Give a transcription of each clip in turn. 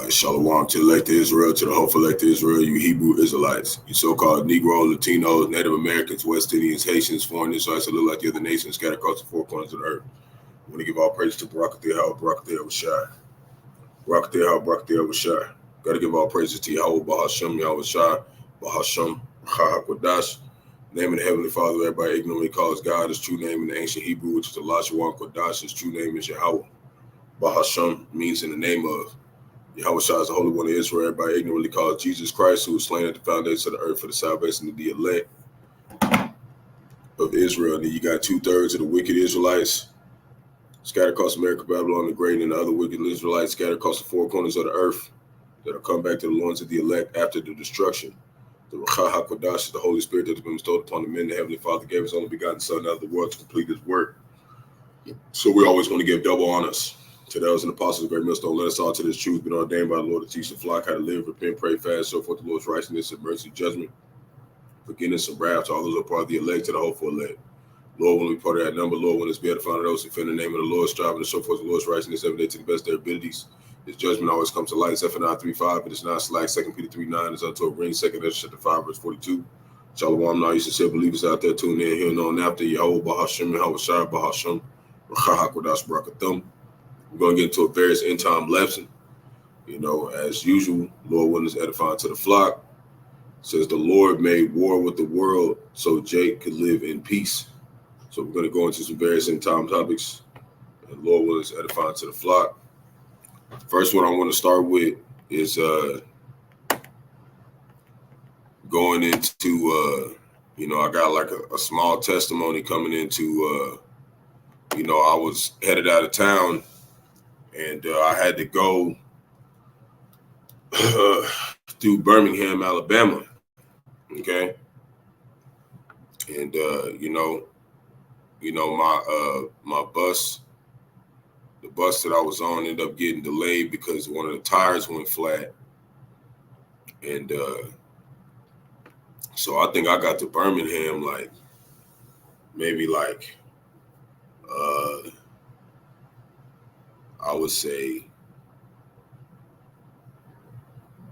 Shalom to elect Israel, to the hopeful elect Israel, you Hebrew Israelites, you so-called Negro, Latinos, Native Americans, West Indians, Haitians, foreign Israelites that look like the other nations scattered across the four corners of the earth. I want to give all praise to Barak, Barak, Barak, Barak. Got to give all praises to Yahawah, Bahasham, Yahawashi, Bahasham, Qadash. Name of the Heavenly Father, everybody ignorantly calls God. His true name in the ancient Hebrew, which is Rawchaa, Qadash. His true name is Yahawah. Bahasham means in the name of. Yahawashi is the Holy One of Israel. Everybody ignorantly calls Jesus Christ, who was slain at the foundation of the earth for the salvation of the elect of Israel. And then you got 2/3 of the wicked Israelites scattered across America, Babylon the Great, and the other wicked Israelites scattered across the four corners of the earth that will come back to the loins of the elect after the destruction. The Rawchaa Qadash is the Holy Spirit that has been bestowed upon the men. The Heavenly Father gave his only begotten Son out of the world to complete his work. So we always want to give double honors to those and apostles, great millstone, let us all to this truth, been ordained by the Lord to teach the flock how to live, repent, pray, fast, so forth the Lord's righteousness and mercy, judgment, forgiveness and wrath to all those who are part of the elect, to the hopeful elect. Lord, when we part of that number, Lord, when it's be edifying those who fear the name of the Lord, striving to show forth the Lord's righteousness every day to the best of their abilities. His judgment always comes to light. Zephaniah 3:5, but it's not slack. 2 Peter 3:9 is unto a ring. 2 Ezra 5, verse 42. Shalom, now you sincere believers out there tuning in, here and on after Yahawah, Bahasham, Yahawashi, Bahasham, Rawchaa, Qadash, Barak, Atham. We're going to get into a various end time lesson. You know, as usual, Lord willing is edifying to the flock. It says the Lord made war with the world so Jake could live in peace. So we're going to go into some various end time topics. And Lord willing is edifying to the flock. First one I want to start with is going into, I got like a small testimony coming into, I was headed out of town. And I had to go through Birmingham, Alabama. Okay. And, my bus, the bus that I was on ended up getting delayed because one of the tires went flat. And so I think I got to Birmingham I would say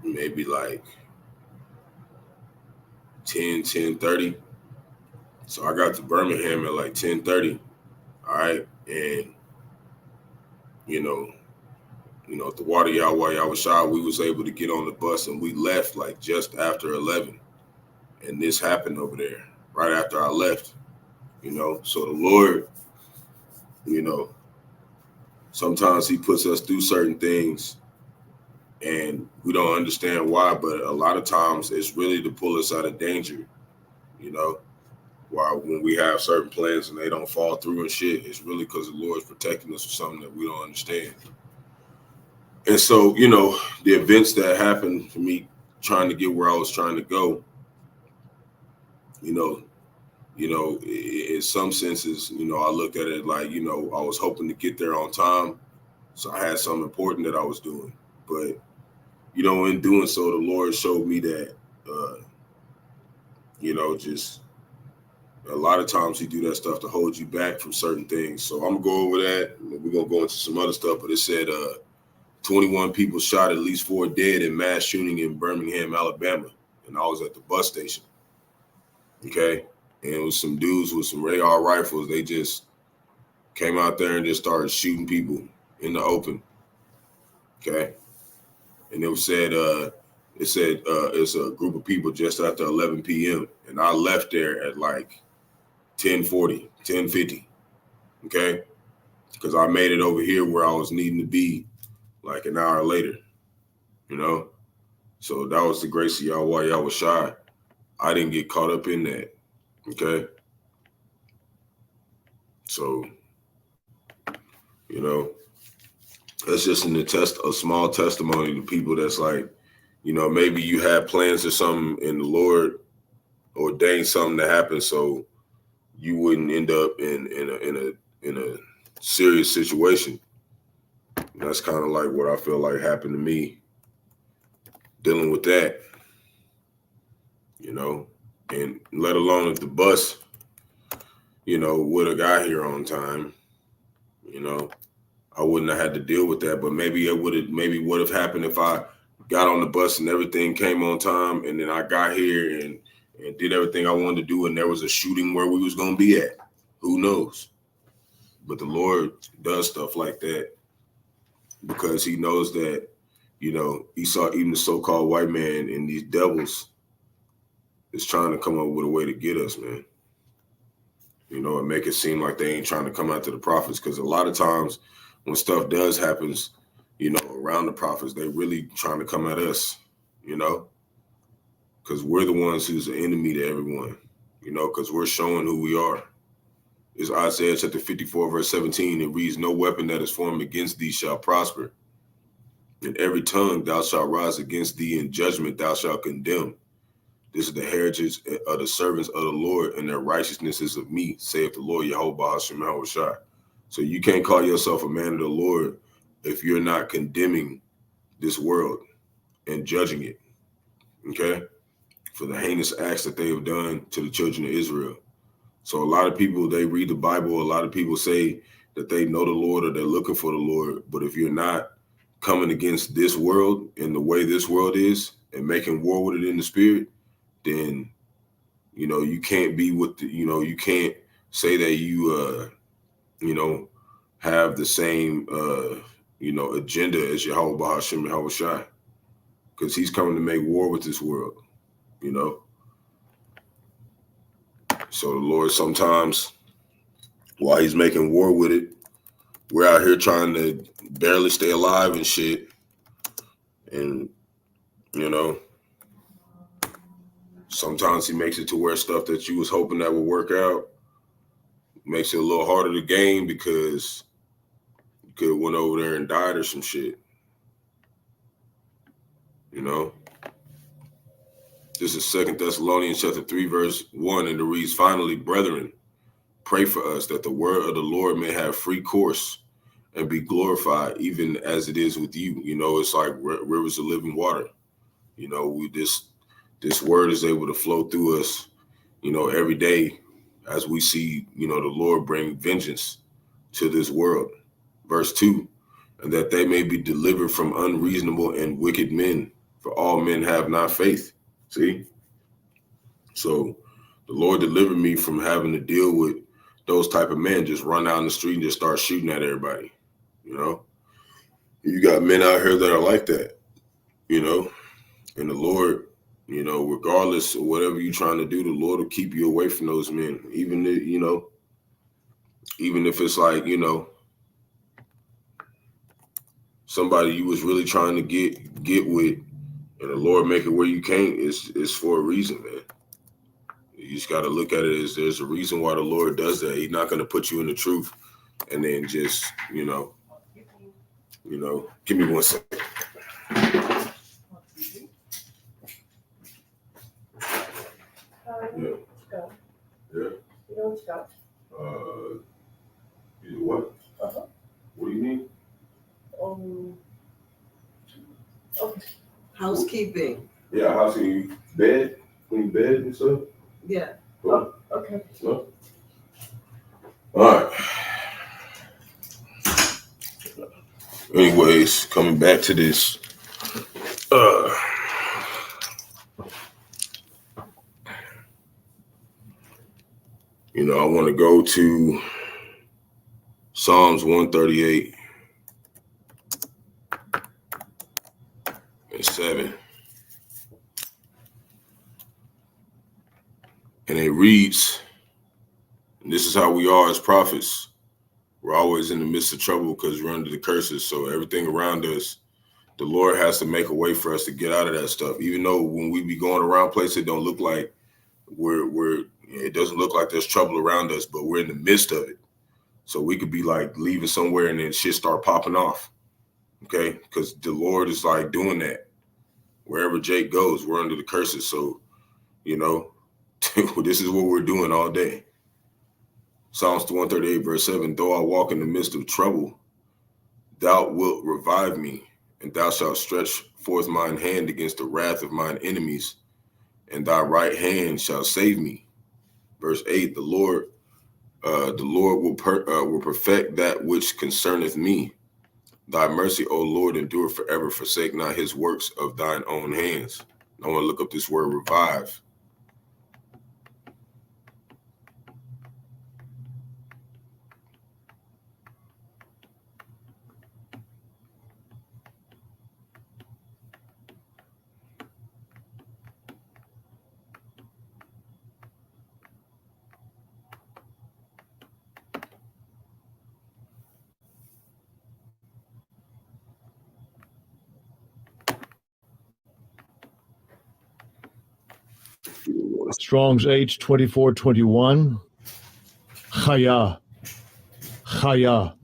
maybe 10:30. So I got to Birmingham at 10:30. All right. And, at the water Yahawashi, we was able to get on the bus and we left just after 11. And this happened over there right after I left, so the Lord, sometimes he puts us through certain things and we don't understand why, but a lot of times it's really to pull us out of danger, you know. While when we have certain plans and they don't fall through and shit, it's really because the Lord's protecting us from something that we don't understand. And so, you know, the events that happened for me trying to get where I was trying to go, you know, in some senses, you know, I looked at it like, you know, I was hoping to get there on time. So I had something important that I was doing. But, you know, in doing so, the Lord showed me that, you know, just a lot of times he do that stuff to hold you back from certain things. So I'm going to go over that. We're going to go into some other stuff. But it said 21 people shot, at least 4 dead in mass shooting in Birmingham, Alabama. And I was at the bus station. Okay. And it was some dudes with some radar rifles. They just came out there and just started shooting people in the open. Okay. And it said it's a group of people just after 11 p.m. And I left there at like 10:40, 10:50. Okay. Because I made it over here where I was needing to be like an hour later, you know. So that was the grace of Yahawah, Yahawashi. I didn't get caught up in that. Okay. So, you know, that's just a small testimony to people that's like, you know, maybe you had plans or something and the Lord ordained something to happen so you wouldn't end up in a serious situation. And that's kind of like what I feel like happened to me dealing with that, you know, and let alone if the bus, you know, would have got here on time, you know, I wouldn't have had to deal with that. But maybe it would have happened if I got on the bus and everything came on time and then I got here and did everything I wanted to do and there was a shooting where we was going to be at. Who knows? But the Lord does stuff like that because he knows that, you know, he saw even the so-called white man and these devils is trying to come up with a way to get us, man. You know, and make it seem like they ain't trying to come after the prophets. Because a lot of times when stuff does happens, you know, around the prophets, they really trying to come at us, you know, because we're the ones who's the enemy to everyone, you know, because we're showing who we are. It's Isaiah chapter 54, verse 17. It reads, no weapon that is formed against thee shall prosper. And every tongue thou shalt rise against thee, in judgment thou shalt condemn. This is the heritage of the servants of the Lord, and their righteousness is of me, saith the Lord, Yahawah, Bahasham, Yahawashi. So you can't call yourself a man of the Lord if you're not condemning this world and judging it, okay, for the heinous acts that they have done to the children of Israel. So a lot of people, they read the Bible. A lot of people say that they know the Lord or they're looking for the Lord. But if you're not coming against this world and the way this world is and making war with it in the spirit, then, you know, you can't be with the, you know, you can't say that you, you know, have the same, you know, agenda as Yahawah, Bahasham, Yahawashi, because he's coming to make war with this world, you know. So the Lord sometimes, while he's making war with it, we're out here trying to barely stay alive and shit. And, you know, sometimes he makes it to where stuff that you was hoping that would work out makes it a little harder to gain because you could have went over there and died or some shit. You know? This is 2 Thessalonians chapter 3, verse 1, and it reads, finally, brethren, pray for us that the word of the Lord may have free course and be glorified, even as it is with you. You know, it's like rivers of living water. You know, this word is able to flow through us, you know, every day as we see, you know, the Lord bring vengeance to this world. Verse 2, and that they may be delivered from unreasonable and wicked men, for all men have not faith. See? So the Lord delivered me from having to deal with those type of men just run down the street and just start shooting at everybody. You know, you got men out here that are like that, you know, and the Lord, you know, regardless of whatever you're trying to do, the Lord will keep you away from those men, even if, you know, even if it's like, you know, somebody you was really trying to get with, and the Lord make it where you can't, is for a reason, man. You just got to look at it as there's a reason why the Lord does that. He's not going to put you in the truth and then just, give me 1 second. Yeah. Yeah. You don't stop. What? Uh-huh. What do you mean? Okay. Housekeeping. Yeah, housekeeping. Bed? Clean bed and stuff? Yeah. Cool. Oh, okay. No? All right. Anyways, coming back to this. I want to go to Psalms 138 and 7. And it reads, and this is how we are as prophets. We're always in the midst of trouble because we're under the curses. So everything around us, the Lord has to make a way for us to get out of that stuff. Even though when we be going around places, it don't look like it doesn't look like there's trouble around us, but we're in the midst of it. So we could be like leaving somewhere and then shit start popping off. Okay. Because the Lord is like doing that. Wherever Jake goes, we're under the curses. So, this is what we're doing all day. Psalms 138, verse 7, though I walk in the midst of trouble, thou wilt revive me, and thou shalt stretch forth mine hand against the wrath of mine enemies, and thy right hand shall save me. Verse 8, the Lord will perfect that which concerneth me. Thy mercy, O Lord, endure forever. Forsake not his works of thine own hands. I want to look up this word revive. Strong's H2421. Chaya. Chaya.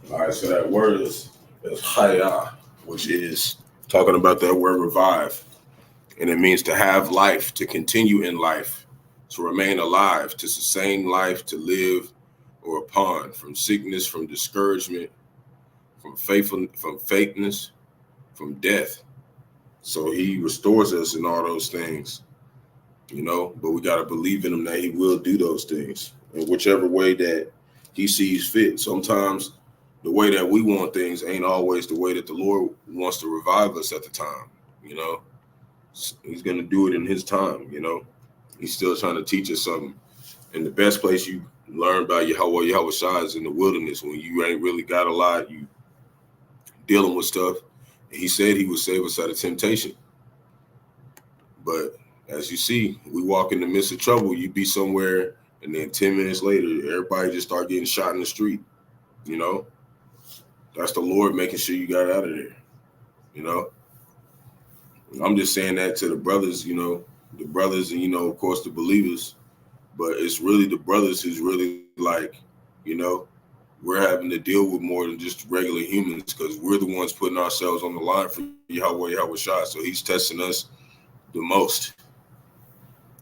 All right, so that word is chaya, which is talking about that word revive. And it means to have life, to continue in life, to remain alive, to sustain life, to live or upon, from sickness, from discouragement, from faithlessness, from death. So he restores us in all those things, but we got to believe in him that he will do those things in whichever way that he sees fit. Sometimes the way that we want things ain't always the way that the Lord wants to revive us at the time, He's going to do it in his time, He's still trying to teach us something. And the best place you learn about Yahawashi is in the wilderness when you ain't really got a lot, you dealing with stuff. He said he would save us out of temptation. But as you see, we walk in the midst of trouble, you be somewhere, and then 10 minutes later, everybody just start getting shot in the street, That's the Lord making sure you got out of there, I'm just saying that to the brothers, the brothers and, of course, the believers. But it's really the brothers who's really like, we're having to deal with more than just regular humans because we're the ones putting ourselves on the line for Yahawashi. So he's testing us the most.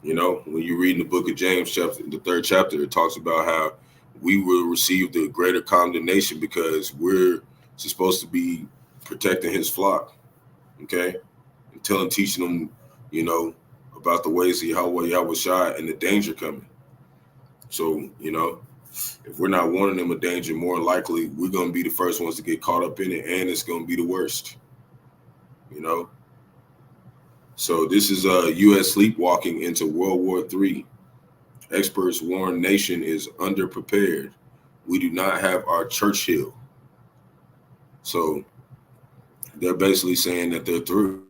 When you read in the book of James, the 3rd chapter, it talks about how we will receive the greater condemnation because we're supposed to be protecting his flock. Okay. And teaching them, about the ways of Yahawashi and the danger coming. So, if we're not warning them of danger, more likely we're going to be the first ones to get caught up in it, and it's going to be the worst, So this is U.S. sleepwalking into World War III. Experts warn nation is underprepared. We do not have our Churchill. So they're basically saying that they're through.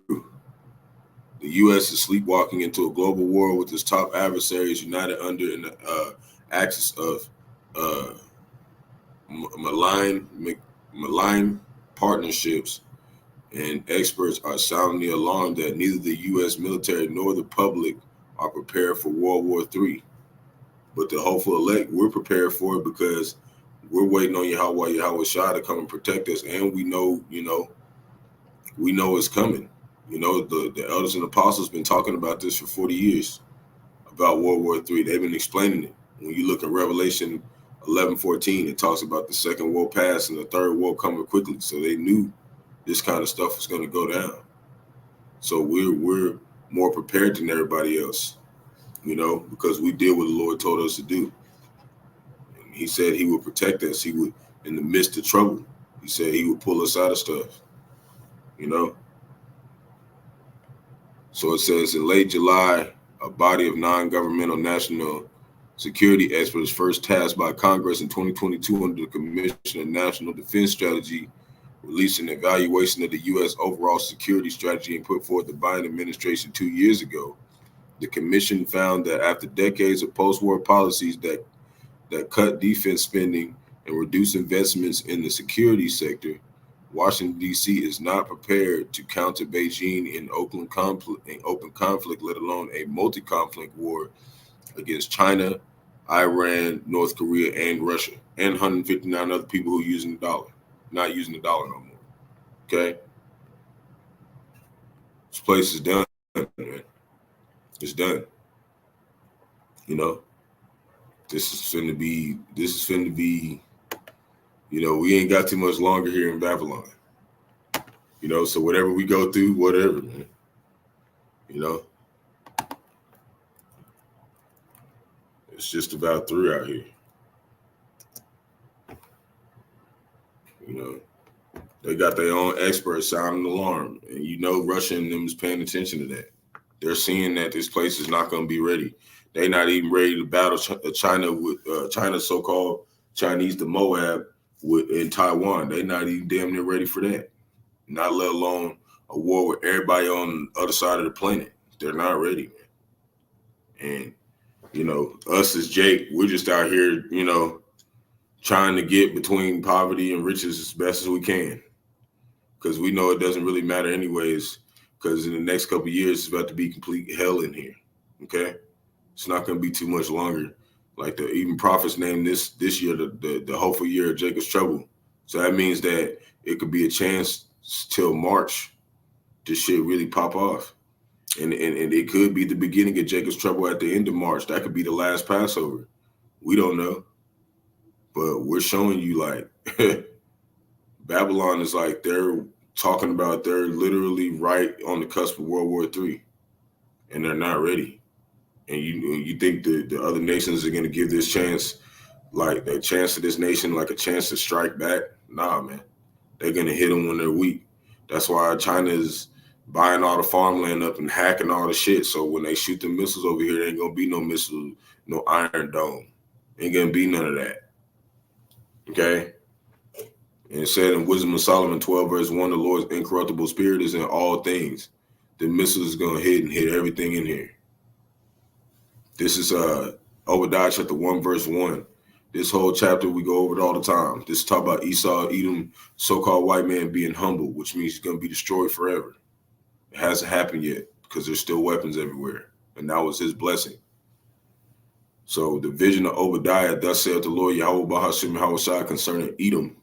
The U.S. is sleepwalking into a global war with its top adversaries united under an axis of malign partnerships, and experts are sounding the alarm that neither the U.S. military nor the public are prepared for World War III. But the hopeful elect, we're prepared for it because we're waiting on Yahawah, Yahawashi to come and protect us, and we know it's coming. The elders and apostles been talking about this for 40 years, about World War III. They've been explaining it. When you look at Revelation 11:14, it talks about the second woe past and the third woe coming quickly. So they knew this kind of stuff was going to go down. So we're more prepared than everybody else, because we did what the Lord told us to do. And he said he would protect us. He would, in the midst of trouble, he said he would pull us out of stuff, So it says in late July, a body of non-governmental national security experts first tasked by Congress in 2022 under the Commission on National Defense Strategy released an evaluation of the U.S. overall security strategy and put forth the Biden administration 2 years ago. The commission found that after decades of post-war policies that cut defense spending and reduce investments in the security sector, Washington, D.C. is not prepared to counter Beijing in open conflict, let alone a multi-conflict war against China, Iran, North Korea, and Russia, and 159 other people who are using the dollar, not using the dollar no more. Okay? This place is done, man. It's done. This is finna be, we ain't got too much longer here in Babylon. So whatever we go through, whatever, man. It's just about through out here. They got their own experts sounding the alarm. And Russia and them is paying attention to that. They're seeing that this place is not going to be ready. They're not even ready to battle China with China's so-called Chinese to Moab in Taiwan. They're not even damn near ready for that. Not let alone a war with everybody on the other side of the planet. They're not ready, man. And, us as Jake, we're just out here, trying to get between poverty and riches as best as we can. Because we know it doesn't really matter anyways, because in the next couple of years, it's about to be complete hell in here, okay? It's not going to be too much longer. Like the even prophets named this year the hopeful year of Jacob's trouble. So that means that it could be a chance till March to shit really pop off. And it could be the beginning of Jacob's trouble at the end of March. That could be the last Passover. We don't know. But we're showing you like Babylon is like they're talking about they're literally right on the cusp of World War III. And they're not ready. And you think the other nations are going to give this chance, like a chance to this nation, like a chance to strike back? Nah, man. They're going to hit them when they're weak. That's why China is buying all the farmland up and hacking all the shit. So when they shoot the missiles over here, there ain't going to be no missile, no Iron Dome. Ain't going to be none of that. Okay? And it said in Wisdom of Solomon 12, verse 1, the Lord's incorruptible spirit is in all things. The missile is going to hit and hit everything in here. This is Obadiah chapter 1, verse 1. This whole chapter, we go over it all the time. This is talk about Esau, Edom, so-called white man being humble, which means he's going to be destroyed forever. It hasn't happened yet because there's still weapons everywhere. And that was his blessing. So the vision of Obadiah, thus saith the Lord, Yahawah, Bahasham, Yahawashi, concerning Edom.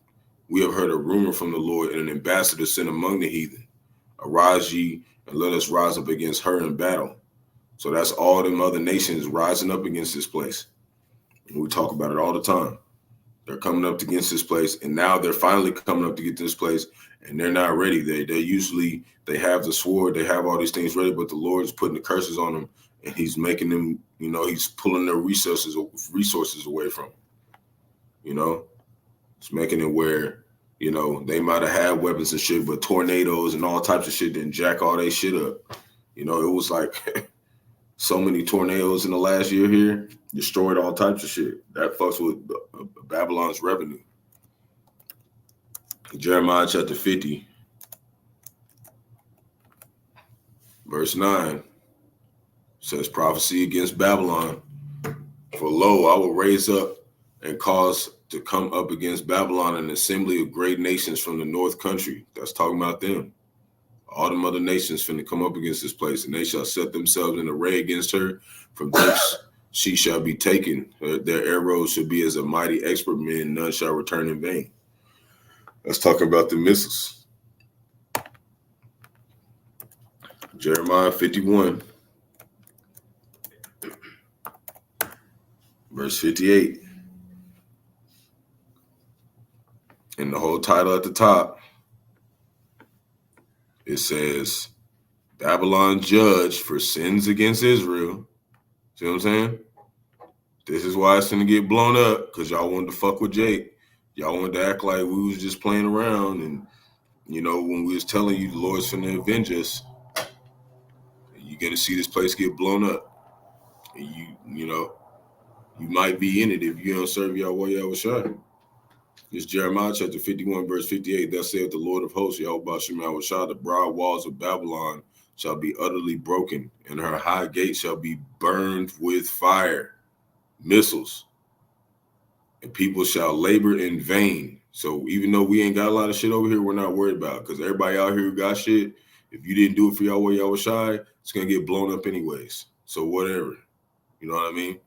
We have heard a rumor from the Lord and an ambassador sent among the heathen. Arise ye and let us rise up against her in battle. So that's all them other nations rising up against this place. And we talk about it all the time. They're coming up against this place, and now they're finally coming up to get to this place, and they're not ready. They have the sword, they have all these things ready, but the Lord's putting the curses on them, and he's making them, he's pulling their resources away from them. It's making it where, they might have had weapons and shit, but tornadoes and all types of shit didn't jack all their shit up. It was like so many tornadoes in the last year here, destroyed all types of shit. That fucks with Babylon's revenue. Jeremiah chapter 50. Verse 9 says, prophecy against Babylon. For lo, I will raise up and cause to come up against Babylon an assembly of great nations from the north country. That's talking about them. All them other nations finna come up against this place, and they shall set themselves in array against her. From thence she shall be taken. Their arrows shall be as a mighty expert men, none shall return in vain. Let's talk about the missiles. Jeremiah 51, verse 58. And the whole title at the top, it says, Babylon judged for sins against Israel. See what I'm saying? This is why it's going to get blown up, because y'all wanted to fuck with Jake. Y'all wanted to act like we was just playing around. And, you know, when we was telling you the Lord's going to avenge us, you're going to see this place get blown up. And you know, you might be in it if you don't serve Yahawashi. It's Jeremiah chapter 51, verse 58. Thus saith the Lord of hosts, Bahasham, the broad walls of Babylon shall be utterly broken, and her high gates shall be burned with fire. Missiles, and people shall labor in vain. So even though we ain't got a lot of shit over here, we're not worried about, because everybody out here who got shit, if you didn't do it for Yahawashi, it's gonna get blown up anyways. So whatever, you know what I mean?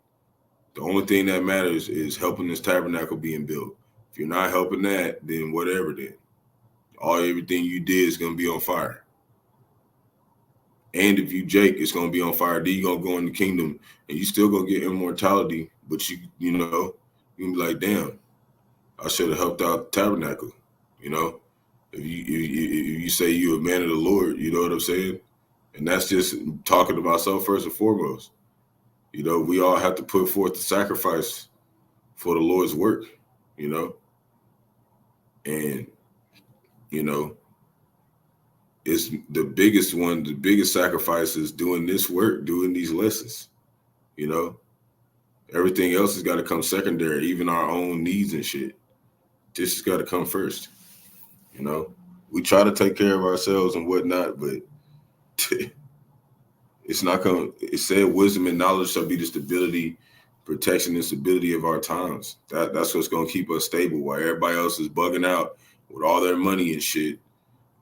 The only thing that matters is helping this tabernacle being built. If you're not helping that, then whatever. Then everything you did is gonna be on fire. And if you Jake, it's gonna be on fire. Then you're gonna go in the kingdom, and you still gonna get immortality. But you know, you can be like, damn, I should have helped out the tabernacle. You know, if you say you're a man of the Lord, you know what I'm saying? And that's just talking to myself first and foremost. You know, we all have to put forth the sacrifice for the Lord's work. You know, and you know, it's the biggest one. The biggest sacrifice is doing this work, doing these lessons. You know, everything else has got to come secondary, even our own needs and shit. This has got to come first. You know, we try to take care of ourselves and whatnot, but it's not going to, it said wisdom and knowledge shall be the stability, protection and stability of our times. That's what's going to keep us stable while everybody else is bugging out with all their money and shit.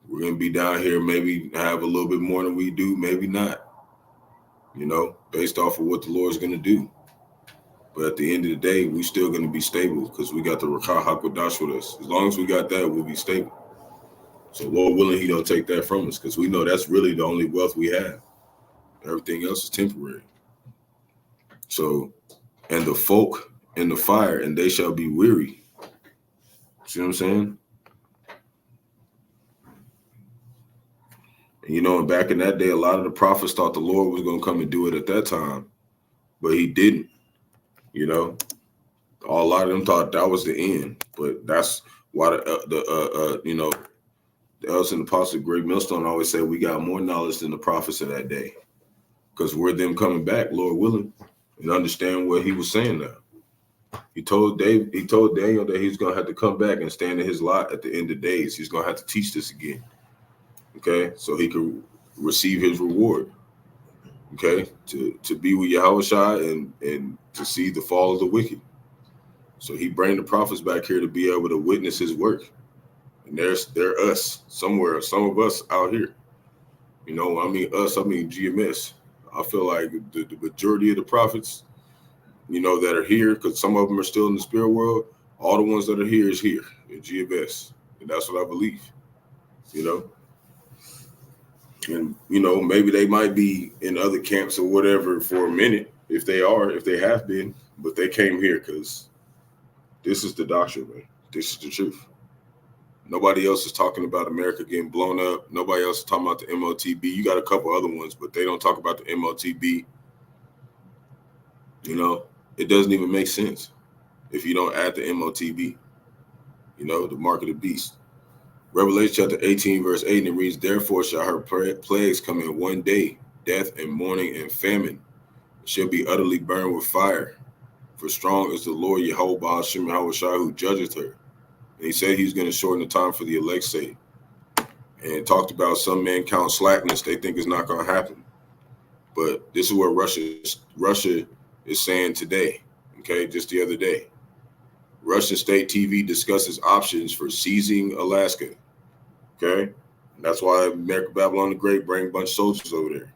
We're going to be down here, maybe have a little bit more than we do, maybe not, you know, based off of what the Lord's going to do. But at the end of the day, we still going to be stable because we got the Rawchaa Qadash with us. As long as we got that, we'll be stable. So Lord willing, he don't take that from us, because we know that's really the only wealth we have. Everything else is temporary. So, and the folk in the fire, and they shall be weary. See what I'm saying? And you know, and back in that day, a lot of the prophets thought the Lord was going to come and do it at that time, but he didn't. You know, a lot of them thought that was the end, but that's why you know, the elders and the apostles, Great Millstone, always say we got more knowledge than the prophets of that day, because we're them coming back, Lord willing, and understand what he was saying now. He told Daniel that he's gonna have to come back and stand in his lot at the end of days. He's gonna have to teach this again. Okay, so he can receive his reward. Okay, to be with Yahawashi and to see the fall of the wicked. So he bring the prophets back here to be able to witness his work. And they're us somewhere, some of us out here. You know, I mean us, I mean GMS. I feel like the majority of the prophets, you know, that are here, because some of them are still in the spirit world, all the ones that are here is here in GMS. And that's what I believe, you know. And, you know, maybe they might be in other camps or whatever for a minute, if they have been, but they came here because this is the doctrine, man. This is the truth. Nobody else is talking about America getting blown up. Nobody else is talking about the MOTB. You got a couple other ones, but they don't talk about the MOTB. You know, it doesn't even make sense if you don't add the MOTB, you know, the mark of the beast. Revelation chapter 18, verse 8, and it reads, therefore shall her plagues come in one day, death and mourning and famine. It shall be utterly burned with fire. For strong is the Lord Yahawah, Bahasham, Yahawashi, who judgeth her. And he said he's going to shorten the time for the elect's sake. and talked about some men count slackness. They think it's not going to happen. But this is what Russia is saying today, okay, just the other day. Russian state TV discusses options for seizing Alaska, okay? And that's why America Babylon the Great bring a bunch of soldiers over there,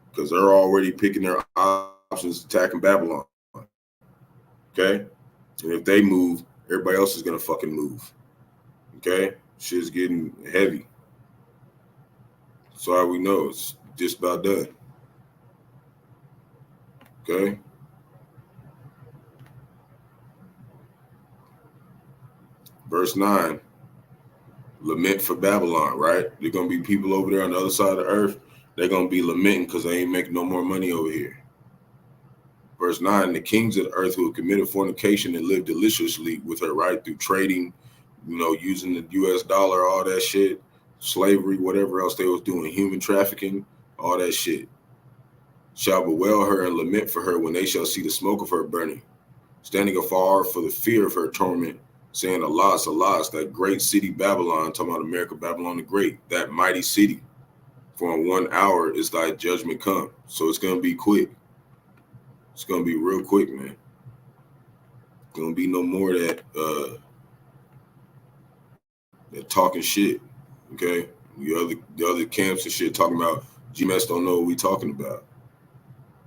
because they're already picking their options, attacking Babylon, okay? And if they move, everybody else is going to fucking move, okay? Shit's getting heavy. So how we know it's just about done, okay? Verse 9, lament for Babylon, right? There're going to be people over there on the other side of the earth. They're going to be lamenting because they ain't making no more money over here. Verse 9, the kings of the earth who have committed fornication and lived deliciously with her, right, through trading, using the US dollar, all that shit, slavery, whatever else they was doing, human trafficking, all that shit, shall bewail her and lament for her when they shall see the smoke of her burning, standing afar for the fear of her torment, saying, alas, alas, that great city Babylon, talking about America, Babylon the Great, that mighty city, for in 1 hour is thy judgment come. So it's going to be quick. It's going to be real quick, man. Going to be no more that talking shit, okay? The other camps and shit talking about GMS don't know what we talking about.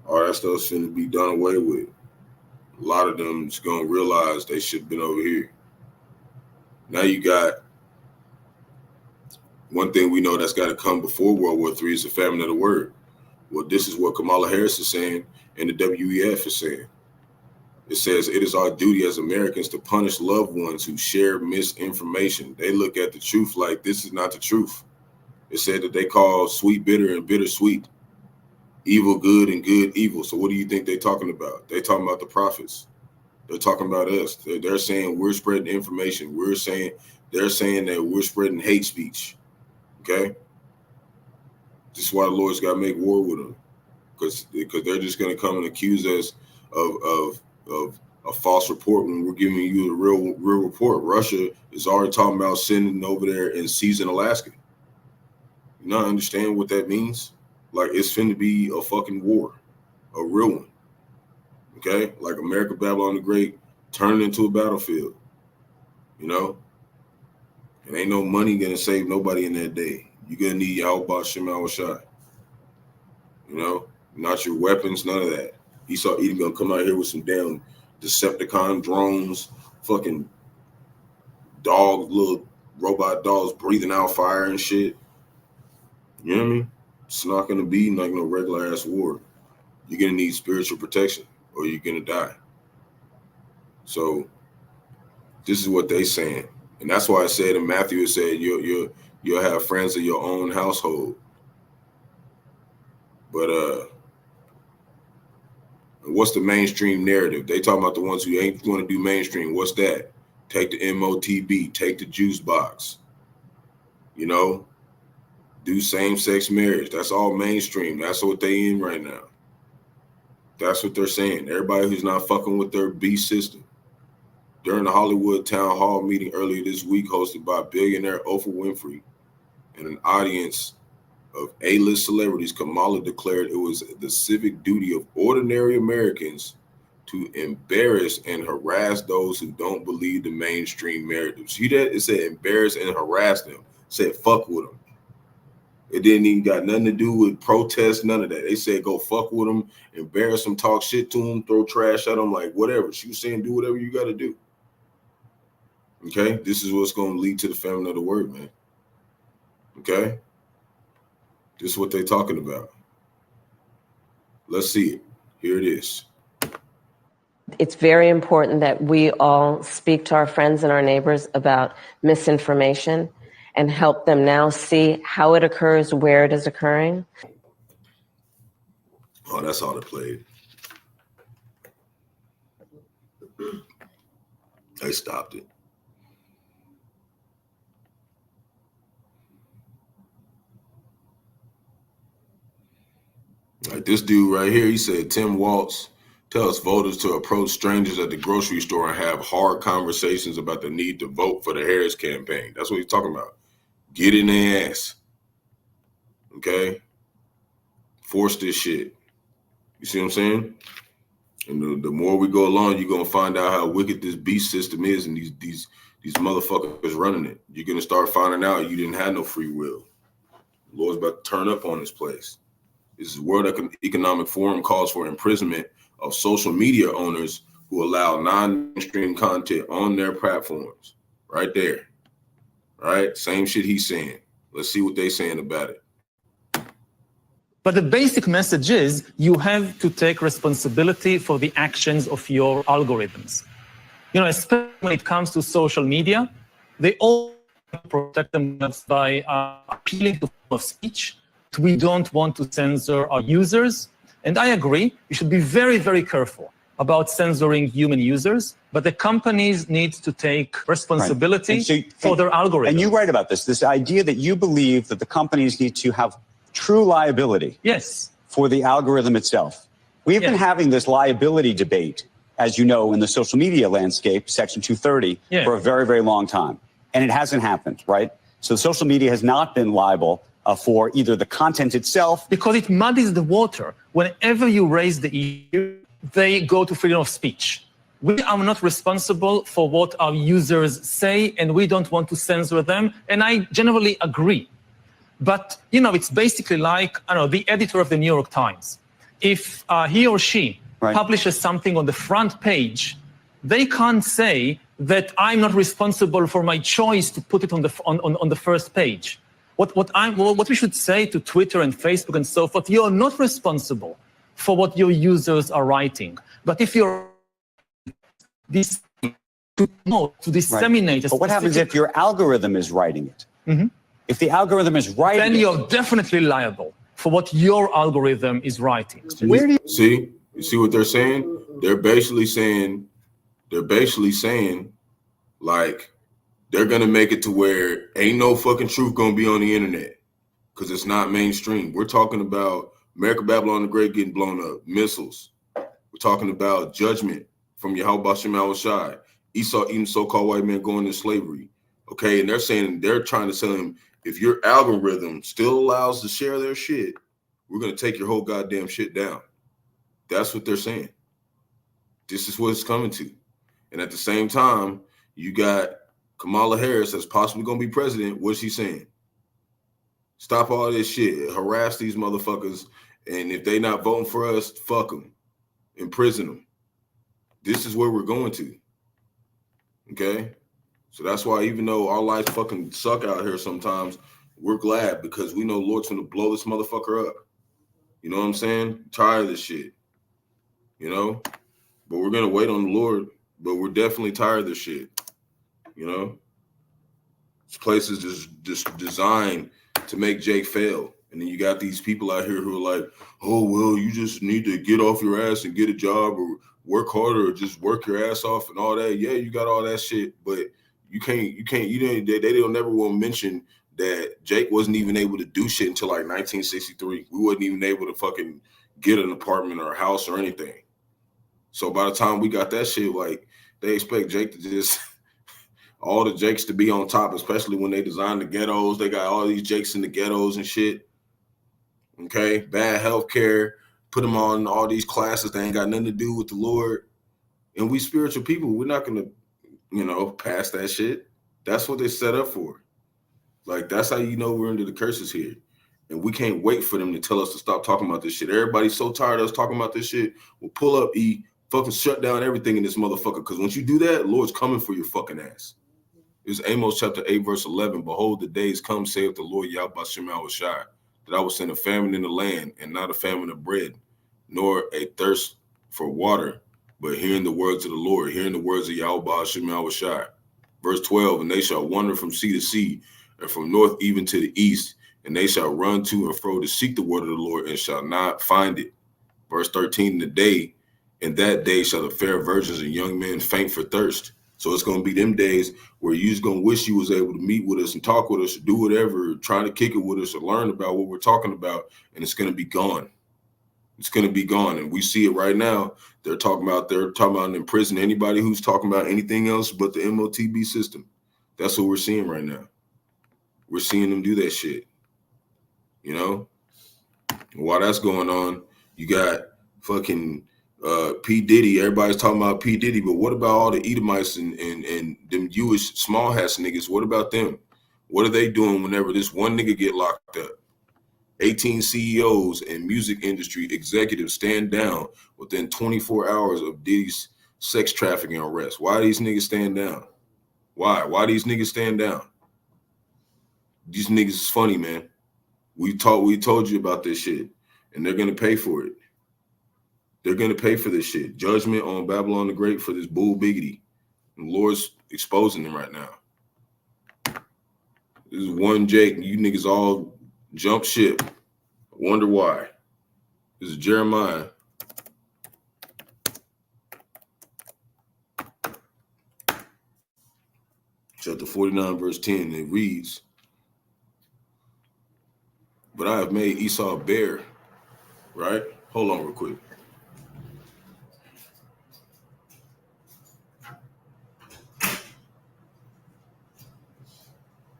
All that stuff's going to be done away with. A lot of them is going to realize they should have been over here. Now you got one thing we know that's got to come before World War III is the famine of the word. Well, this is what Kamala Harris is saying and the WEF is saying. It says, it is our duty as Americans to punish loved ones who share misinformation. They look at the truth like this is not the truth. It said that they call sweet bitter and bitter sweet, evil good and good evil. So what do you think they're talking about? They're talking about the prophets. They're talking about us. They're saying we're spreading information. They're saying that we're spreading hate speech. Okay? This is why the Lord's got to make war with them. Because they're just going to come and accuse us of a false report when we're giving you the real report. Russia is already talking about sending over there and seizing Alaska. You not understand what that means? Like, it's finna be a fucking war, a real one. Okay? Like America, Babylon the Great, turning into a battlefield. And ain't no money gonna save nobody in that day. You're gonna need Yahawah, Yahawashi. Not your weapons, none of that. Esau Edom gonna come out here with some damn Decepticon drones, fucking little robot dogs breathing out fire and shit. You know what I mean? It's not gonna be like no regular ass war. You're gonna need spiritual protection or you're gonna die. So this is what they saying. And that's why I said in Matthew, it said you'll have friends of your own household. But what's the mainstream narrative? They talking about the ones who ain't going to do mainstream. What's that? Take the MOTB, take the juice box. Do same-sex marriage. That's all mainstream. That's what they in right now. That's what they're saying. Everybody who's not fucking with their beast system. During the Hollywood town hall meeting earlier this week, hosted by billionaire Oprah Winfrey and an audience of A-list celebrities, Kamala declared it was the civic duty of ordinary Americans to embarrass and harass those who don't believe the mainstream narrative. See that? It said embarrass and harass them. It said fuck with them. It didn't even got nothing to do with protest, none of that. They said go fuck with them, embarrass them, talk shit to them, throw trash at them, like whatever. She was saying do whatever you got to do. Okay? This is what's going to lead to the famine of the word, man. Okay? This is what they're talking about. Let's see it. Here it is. It's very important that we all speak to our friends and our neighbors about misinformation and help them now see how it occurs, where it is occurring. Oh, that's all it played. They stopped it. Like this dude right here, he said, Tim Waltz tells voters to approach strangers at the grocery store and have hard conversations about the need to vote for the Harris campaign. That's what he's talking about. Get in their ass. Okay? Force this shit. You see what I'm saying? And the more we go along, you're gonna find out how wicked this beast system is, and these motherfuckers running it. You're gonna start finding out you didn't have no free will. The Lord's about to turn up on this place. This is World Economic Forum calls for imprisonment of social media owners who allow non-mainstream content on their platforms. Right there. All right, same shit he's saying. Let's see what they're saying about it. But the basic message is you have to take responsibility for the actions of your algorithms. You know, especially when it comes to social media, they all protect themselves by appealing to freedom of speech. We don't want to censor our users. And I agree, you should be very, very careful about censoring human users, but the companies need to take responsibility for their algorithms. And you write about this idea that you believe that the companies need to have true liability for the algorithm itself. We've been having this liability debate, as you know, in the social media landscape, Section 230, for a very, very long time. And it hasn't happened, right? So social media has not been liable for either the content itself. Because it muddies the water. Whenever you raise the issue, they go to freedom of speech. We are not responsible for what our users say, and we don't want to censor them. And I generally agree. But, you know, it's basically like, I don't know, the editor of the New York Times. If he or she publishes something on the front page, they can't say that I'm not responsible for my choice to put it on the first page. What we should say to Twitter and Facebook and so forth, you're not responsible for what your users are writing. But if you're to disseminate, but what happens if your algorithm is writing it? If the algorithm is writing then you're definitely liable for what your algorithm is writing. Where do you see what they're saying? They're basically saying, like, they're gonna make it to where ain't no fucking truth gonna be on the internet because it's not mainstream. We're talking about America Babylon the Great getting blown up, missiles. We're talking about judgment from Yahawashi, Esau eating so-called white men going into slavery. Okay, and they're trying to tell him, if your algorithm still allows to share their shit, we're gonna take your whole goddamn shit down. That's what they're saying. This is what it's coming to. And at the same time, you got Kamala Harris that's possibly gonna be president. What's she saying? Stop all this shit, harass these motherfuckers, and if they not voting for us, fuck them, imprison them. This is where we're going to. Okay? So that's why even though our lives fucking suck out here sometimes, we're glad because we know Lord's gonna blow this motherfucker up. You know what I'm saying? Tired of this shit. You know? But we're gonna wait on the Lord, but we're definitely tired of this shit. You know? This place is just designed to make Jake fail. And then you got these people out here who are like, oh, well, you just need to get off your ass and get a job or work harder or just work your ass off and all that. Yeah, you got all that shit, but they don't never want to mention that Jake wasn't even able to do shit until like 1963. We wasn't even able to fucking get an apartment or a house or anything. So by the time we got that shit, like they expect Jake to just all the Jakes to be on top, especially when they design the ghettos. They got all these Jakes in the ghettos and shit. Okay, bad healthcare, put them on all these classes that ain't got nothing to do with the Lord. And we spiritual people, we're not gonna, pass that shit. That's what they set up for. Like, that's how you know we're into the curses here. And we can't wait for them to tell us to stop talking about this shit. Everybody's so tired of us talking about this shit. We'll pull up, fucking shut down everything in this motherfucker. Because once you do that, Lord's coming for your fucking ass. It's Amos chapter 8, verse 11. Behold, the days come, saith the Lord Yahawashi, that I will send a famine in the land, and not a famine of bread, nor a thirst for water, but hearing the words of the Lord, hearing the words of Yahawashi. Verse 12, and they shall wander from sea to sea, and from north even to the east, and they shall run to and fro to seek the word of the Lord, and shall not find it. Verse 13, in that day shall the fair virgins and young men faint for thirst. So it's going to be them days where you're just going to wish you was able to meet with us and talk with us, or do whatever, try to kick it with us or learn about what we're talking about, and it's going to be gone. It's going to be gone. And we see it right now. They're talking about in prison anybody who's talking about anything else but the MOTB system. That's what we're seeing right now. We're seeing them do that shit. You know? And while that's going on, you got fucking P. Diddy. Everybody's talking about P. Diddy, but what about all the Edomites and them Jewish small hats niggas? What about them? What are they doing whenever this one nigga get locked up? 18 CEOs and music industry executives stand down within 24 hours of Diddy's sex trafficking arrest. Why these niggas stand down? Why? Why these niggas stand down? These niggas is funny, man. We told you about this shit, and they're gonna pay for it. They're gonna pay for this shit. Judgment on Babylon the Great for this bull biggity. And the Lord's exposing them right now. This is one Jake. You niggas all jump ship. I wonder why. This is Jeremiah. Chapter 49, verse 10. It reads, but I have made Esau bare. Right? Hold on real quick. I'm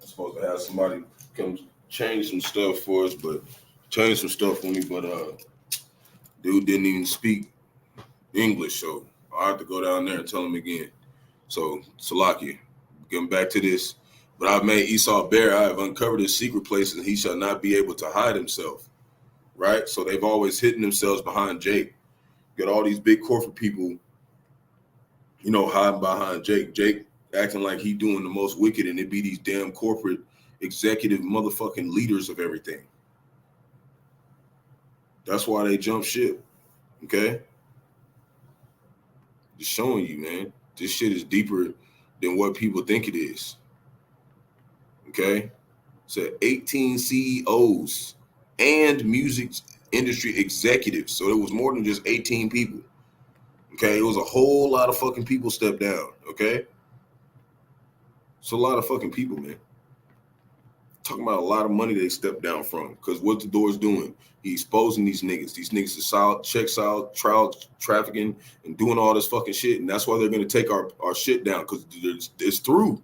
supposed to have somebody come change some stuff for us, but change some stuff for me, but dude didn't even speak English, so I have to go down there and tell him again. So Salakia, getting back to this. But I've made Esau bare. I have uncovered his secret places, and he shall not be able to hide himself. Right? So they've always hidden themselves behind Jake. Got all these big corporate people, you know, hiding behind Jake. Jake acting like he doing the most wicked, and it be these damn corporate executive motherfucking leaders of everything. That's why they jump ship. Okay? Just showing you, man. This shit is deeper than what people think it is. Okay? So 18 CEOs and music industry executives. So it was more than just 18 people. Okay? It was a whole lot of fucking people stepped down. Okay? It's a lot of fucking people, man. Talking about a lot of money they stepped down from. Because what the door's doing, he's exposing these niggas. These niggas are child trafficking and doing all this fucking shit. And that's why they're going to take our shit down, because it's through.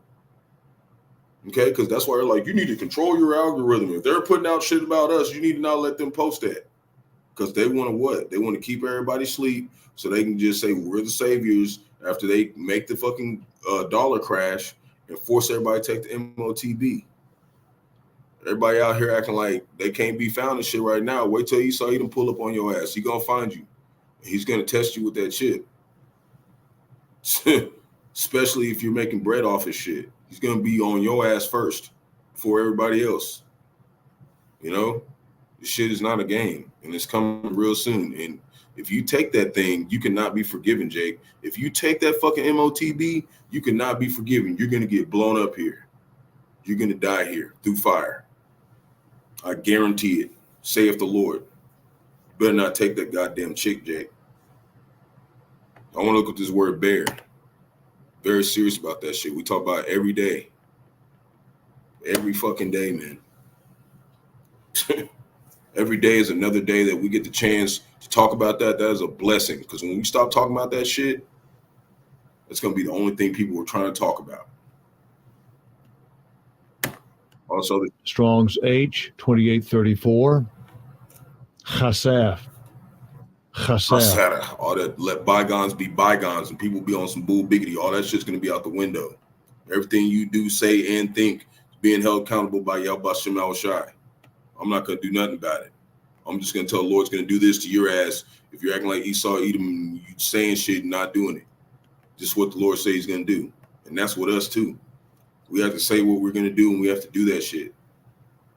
Okay? Because that's why they're like, you need to control your algorithm. If they're putting out shit about us, you need to not let them post that. Because they want to what? They want to keep everybody asleep so they can just say we're the saviors after they make the fucking dollar crash and force everybody to take the MOTB. Everybody out here acting like they can't be found and shit right now. Wait till Esau Edom pull up on your ass. He gonna find you. He's gonna test you with that shit. Especially if you're making bread off his shit. He's gonna be on your ass first before everybody else. You know? This shit is not a game, and it's coming real soon. And if you take that thing, you cannot be forgiven, Jake. If you take that fucking MOTB, you cannot be forgiven. You're gonna get blown up here. You're gonna die here through fire. I guarantee it. Saith the Lord. Better not take that goddamn chick, Jake. I want to look at this word bear. Very serious about that shit. We talk about it every day. Every fucking day, man. Every day is another day that we get the chance to talk about that. That is a blessing. Because when we stop talking about that shit, it's going to be the only thing people are trying to talk about. Also, Strong's H 2834. Chasef. All that, let bygones be bygones, and people be on some bull biggity. All that shit's going to be out the window. Everything you do, say, and think is being held accountable by Yahawashi. I'm not going to do nothing about it. I'm just going to tell the Lord's going to do this to your ass if you're acting like Esau Edom, you saying shit and not doing it. Just what the Lord says he's going to do. And that's with us too. We have to say what we're going to do, and we have to do that shit. It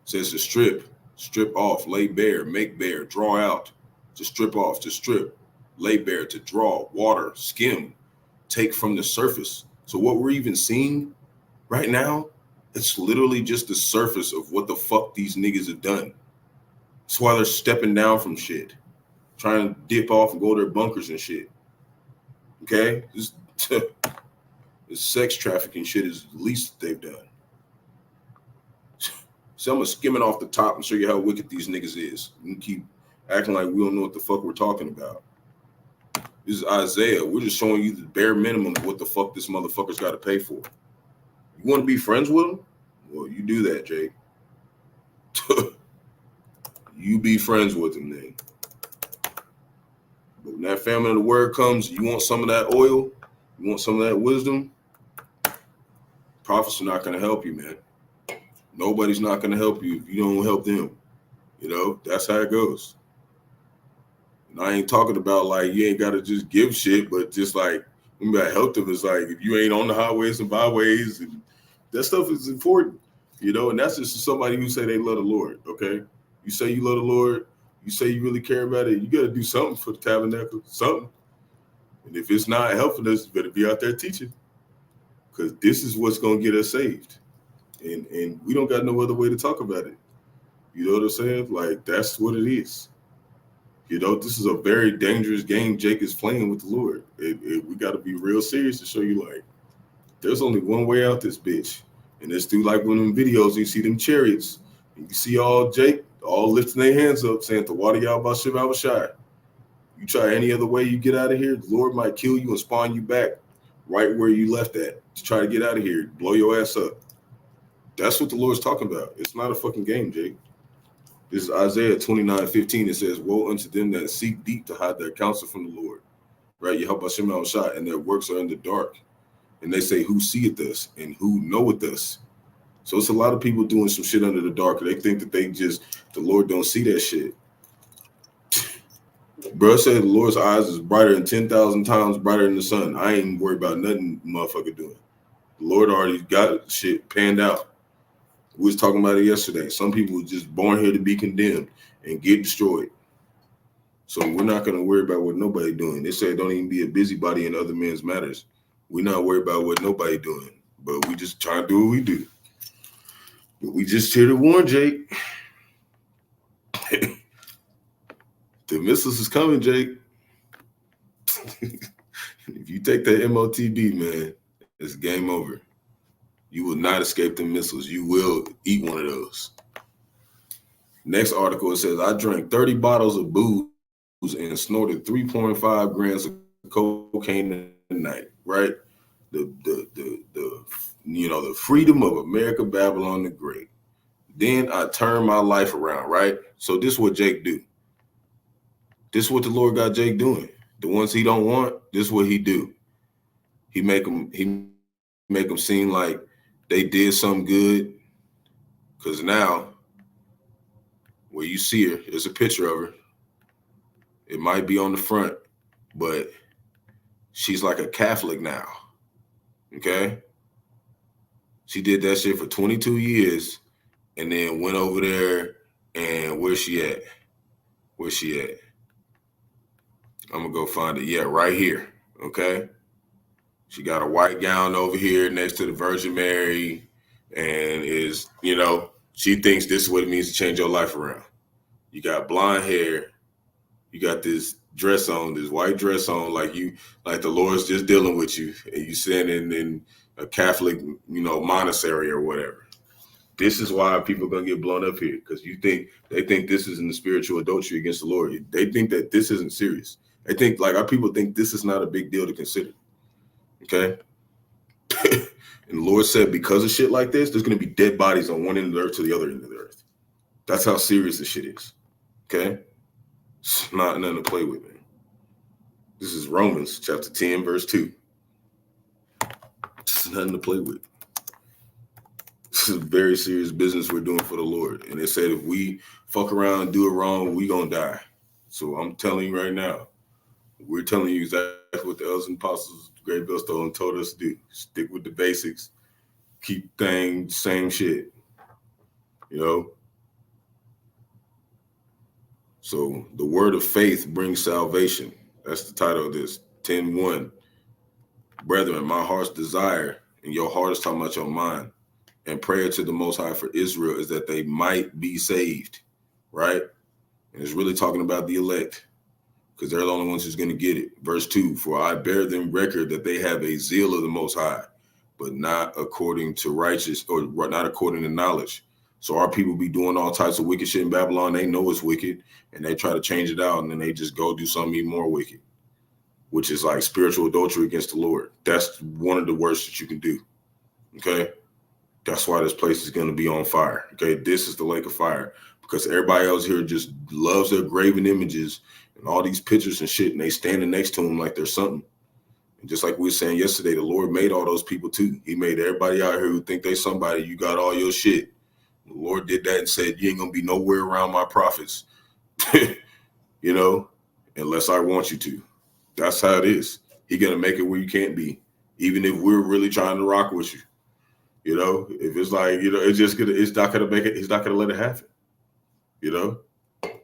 says to strip off, lay bare, make bare, draw out, to strip off, to strip, lay bare, to draw, water, skim, take from the surface. So what we're even seeing right now, it's literally just the surface of what the fuck these niggas have done. That's why they're stepping down from shit, trying to dip off and go to their bunkers and shit. Okay? This sex trafficking shit is the least they've done. So I'm gonna skim it off the top and show you how wicked these niggas is. We can keep acting like we don't know what the fuck we're talking about. This is Isaiah. We're just showing you the bare minimum of what the fuck this motherfucker's got to pay for. You want to be friends with him? Well, you do that, Jake. You be friends with them then. But when that famine of the word comes, you want some of that oil, you want some of that wisdom, prophets are not going to help you, man. Nobody's not going to help you if you don't help them. You know, that's how it goes. And I ain't talking about like you ain't got to just give shit, but just like when you got to help them, it's like if you ain't on the highways and byways, and that stuff is important, you know, and that's just somebody who say they love the Lord, okay? You say you love the Lord, you say you really care about it, you got to do something for the tabernacle, something. And if it's not helping us, you better be out there teaching, because this is what's going to get us saved. And we don't got no other way to talk about it. You know what I'm saying? Like, that's what it is. You know, this is a very dangerous game Jake is playing with the Lord. We got to be real serious to show you, like, there's only one way out this bitch. And it's through, like, one of them videos, you see them chariots. And you see all Jake, all lifting their hands up, saying, the water Bahasham Yahawashi. You try any other way you get out of here, the Lord might kill you and spawn you back right where you left at to try to get out of here, blow your ass up. That's what the Lord's talking about. It's not a fucking game, Jake. This is Isaiah 29:15. It says, woe unto them that seek deep to hide their counsel from the Lord. Right? Yahawashi Yahawashi, and their works are in the dark. And they say, who seeth us and who knoweth us? So it's a lot of people doing some shit under the dark. They think that the Lord don't see that shit. Bro said the Lord's eyes is brighter than 10,000 times brighter than the sun. I ain't worried about nothing motherfucker doing. The Lord already got shit panned out. We was talking about it yesterday. Some people were just born here to be condemned and get destroyed. So we're not going to worry about what nobody doing. They say don't even be a busybody in other men's matters. We're not worried about what nobody doing, but we just try to do what we do. But we just here to warn Jake. The missiles is coming, Jake. If you take that MOTB, man, it's game over. You will not escape the missiles. You will eat one of those. Next article, it says, I drank 30 bottles of booze and snorted 3.5 grams of cocaine a night, right? The freedom of America, Babylon the Great. Then I turned my life around, right? So this is what Jake do. This is what the Lord got Jake doing. The ones he don't want, this is what he do. He make them seem like they did something good, because now where you see her, there's a picture of her. It might be on the front, but she's like a Catholic now. Okay? She did that shit for 22 years and then went over there, and where's she at? Where's she at? I'm gonna go find it. Yeah, right here. Okay? She got a white gown over here next to the Virgin Mary, and is, you know, she thinks this is what it means to change your life around. You got blonde hair. You got this dress on, this white dress on, like the Lord's just dealing with you, and you sitting in a Catholic, monastery or whatever. This is why people are gonna get blown up here, because they think this is in the spiritual adultery against the Lord. They think that this isn't serious. They think, like, our people think this is not a big deal to consider. Okay. And the Lord said, because of shit like this, there's going to be dead bodies on one end of the earth to the other end of the earth. That's how serious this shit is. Okay. It's not nothing to play with, man. This is Romans chapter 10, verse 2. This is nothing to play with. This is very serious business we're doing for the Lord. And they said, if we fuck around and do it wrong, we going to die. So I'm telling you right now, we're telling you exactly what the elders and apostles, Great Billstone, told us to do. Stick with the basics. Keep things same shit. So the word of faith brings salvation. That's the title of this. 10:1. Brethren, my heart's desire, and your heart is talking about your mind, and prayer to the Most High for Israel is that they might be saved, right? And it's really talking about the elect, because they're the only ones who's going to get it. Verse 2, for I bear them record that they have a zeal of the Most High, but not according to righteous, or not according to knowledge. So our people be doing all types of wicked shit in Babylon. They know it's wicked, and they try to change it out, and then they just go do something even more wicked, which is like spiritual adultery against the Lord. That's one of the worst that you can do. Okay? That's why this place is going to be on fire. Okay, this is the lake of fire, because everybody else here just loves their graven images and all these pictures and shit, and they standing next to them like they're something. And just like we were saying yesterday, the Lord made all those people too. He made everybody out here who think they somebody. You got all your shit. The Lord did that and said, you ain't going to be nowhere around my prophets, you know, unless I want you to. That's how it is. He going to make it where you can't be, even if we're really trying to rock with you. You know, if it's like, you know, it's not gonna make it, he's not gonna let it happen. You know,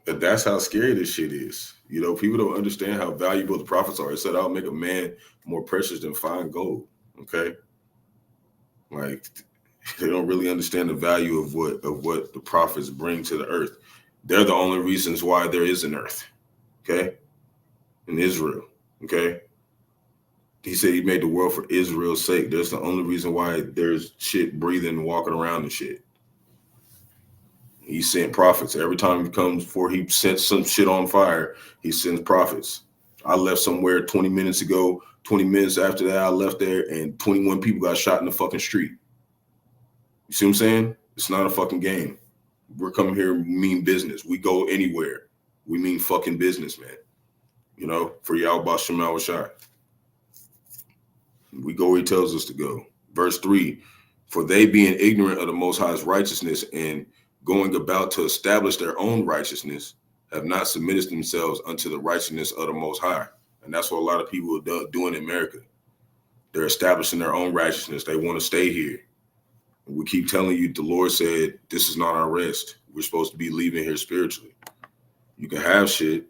and that's how scary this shit is. You know, people don't understand how valuable the prophets are. It said, I'll make a man more precious than fine gold. Okay. Like, they don't really understand the value of what the prophets bring to the earth. They're the only reasons why there is an earth. Okay. In Israel. Okay. He said he made the world for Israel's sake. That's the only reason why there's shit breathing and walking around and shit. He sent prophets. Every time he comes before he sets some shit on fire, he sends prophets. I left somewhere 20 minutes ago. 20 minutes after that, I left there and 21 people got shot in the fucking street. You see what I'm saying? It's not a fucking game. We're coming here, we mean business. We go anywhere. We mean fucking business, man. You know, for Yahawashi. We go where he tells us to go. Verse 3, for they being ignorant of the Most High's righteousness and going about to establish their own righteousness, have not submitted themselves unto the righteousness of the Most High. And that's what a lot of people are doing in America. They're establishing their own righteousness. They want to stay here. And we keep telling you, the Lord said, this is not our rest. We're supposed to be leaving here spiritually. You can have shit,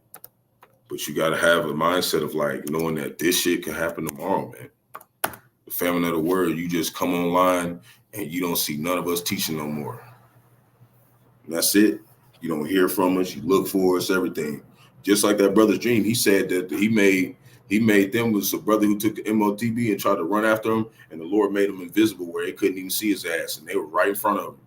but you got to have a mindset of like knowing that this shit can happen tomorrow, man. The famine of the word, you just come online and you don't see none of us teaching no more. And that's it. You don't hear from us. You look for us, everything. Just like that brother's dream. He said that he made them was a brother who took the MOTB and tried to run after him, and the Lord made him invisible where they couldn't even see his ass, and they were right in front of him.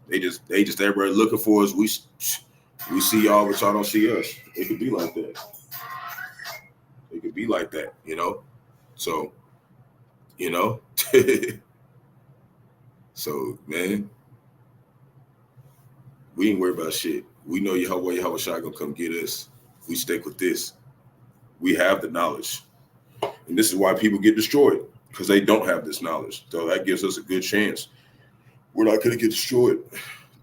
They just everybody looking for us. We see y'all, but y'all don't see us. It could be like that. It could be like that, you know. So. You know, so man, we ain't worried about shit. We know Yahawashi gonna come get us. We stick with this. We have the knowledge, and this is why people get destroyed, because they don't have this knowledge. So that gives us a good chance. We're not gonna get destroyed.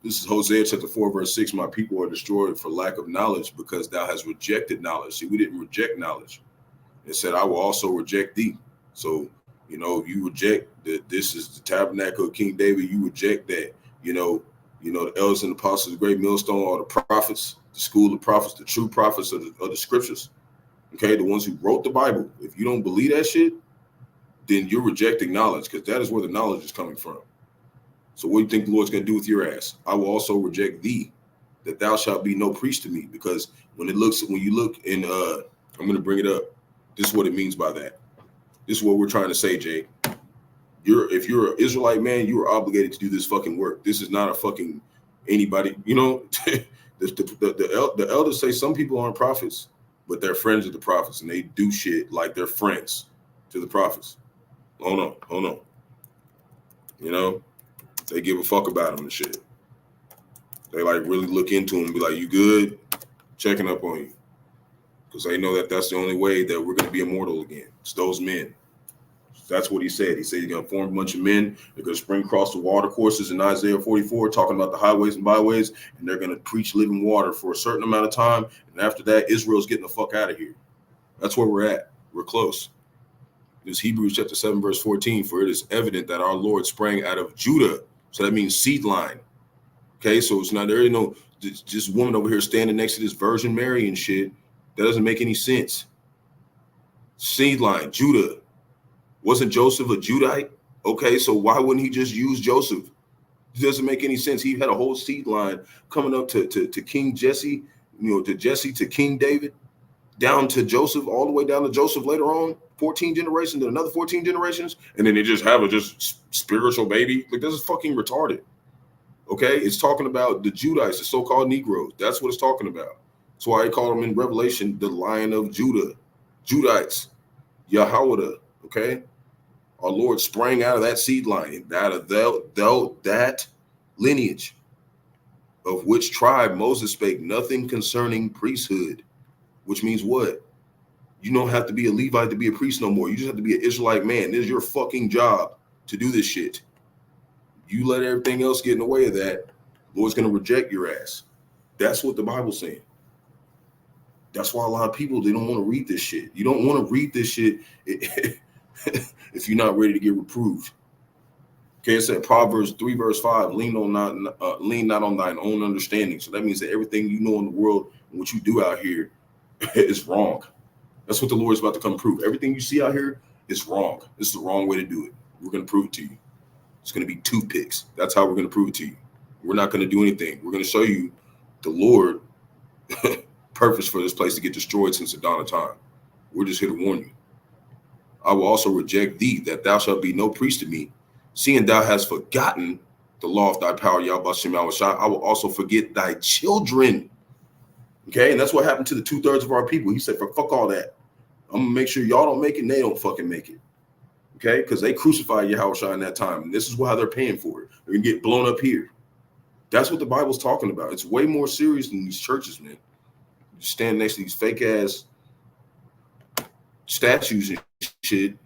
This is Hosea chapter 4, verse 6. My people are destroyed for lack of knowledge, because thou hast rejected knowledge. See, we didn't reject knowledge. It said, I will also reject thee. So. You know, you reject that this is the tabernacle of King David. You reject that, you know, the elders and apostles, the great millstone, all the prophets, the school of prophets, the true prophets of the scriptures. Okay, the ones who wrote the Bible. If you don't believe that shit, then you're rejecting knowledge, because that is where the knowledge is coming from. So what do you think the Lord's going to do with your ass? I will also reject thee, that thou shalt be no priest to me. Because when you look in, I'm going to bring it up. This is what it means by that. This is what we're trying to say, Jay. If you're an Israelite man, you are obligated to do this fucking work. This is not a fucking anybody. You know, the elders say some people aren't prophets, but they're friends of the prophets, and they do shit like they're friends to the prophets. Hold on. You know, they give a fuck about them and shit. They like really look into them and be like, you good? Checking up on you. Because they know that that's the only way that we're going to be immortal again. It's those men. That's what he said. He said he's going to form a bunch of men. They're going to spring across the water courses in Isaiah 44, talking about the highways and byways, and they're going to preach living water for a certain amount of time. And after that, Israel's getting the fuck out of here. That's where we're at. We're close. This Hebrews chapter 7, verse 14, for it is evident that our Lord sprang out of Judah. So that means seed line. Okay, so it's not, there ain't no, this woman over here standing next to this Virgin Mary and shit. That doesn't make any sense. Seed line, Judah. Wasn't Joseph a Judite? Okay, so why wouldn't he just use Joseph? It doesn't make any sense. He had a whole seed line coming up to King Jesse, to King David, down to Joseph, all the way down to Joseph later on, 14 generations, then another 14 generations, and then they just have a just spiritual baby. Like, this is fucking retarded. Okay, it's talking about the Judites, the so-called Negroes. That's what it's talking about. That's why I call them in Revelation the Lion of Judah, Judites, Yahawah. Okay, Our Lord sprang out of that seed line, that lineage, of which tribe Moses spake nothing concerning priesthood, which means what? You don't have to be a Levite to be a priest no more. You just have to be an Israelite man. This is your fucking job to do this shit. You let everything else get in the way of that, Lord's going to reject your ass. That's what the Bible's saying. That's why a lot of people, they don't want to read this shit. You don't want to read this shit if you're not ready to get reproved. Okay, it said Proverbs 3 verse 5, lean not on thine own understanding. So that means that everything you know in the world and what you do out here is wrong. That's what the Lord is about to come prove. Everything you see out here is wrong. This is the wrong way to do it. We're going to prove it to you. It's going to be toothpicks. That's how we're going to prove it to you. We're not going to do anything. We're going to show you the Lord purpose for this place to get destroyed since the dawn of time. We're just here to warn you. I will also reject thee, that thou shalt be no priest to me, seeing thou hast forgotten the law of thy power, Yahawashi. I will also forget thy children. Okay, and that's what happened to the 2/3 of our people. He said, fuck all that. I'm gonna make sure y'all don't make it and they don't fucking make it. Okay, because they crucified Yahawashi in that time, and this is how they're paying for it. They're gonna get blown up here. That's what the Bible's talking about. It's way more serious than these churches, man. You stand next to these fake ass statues and shit,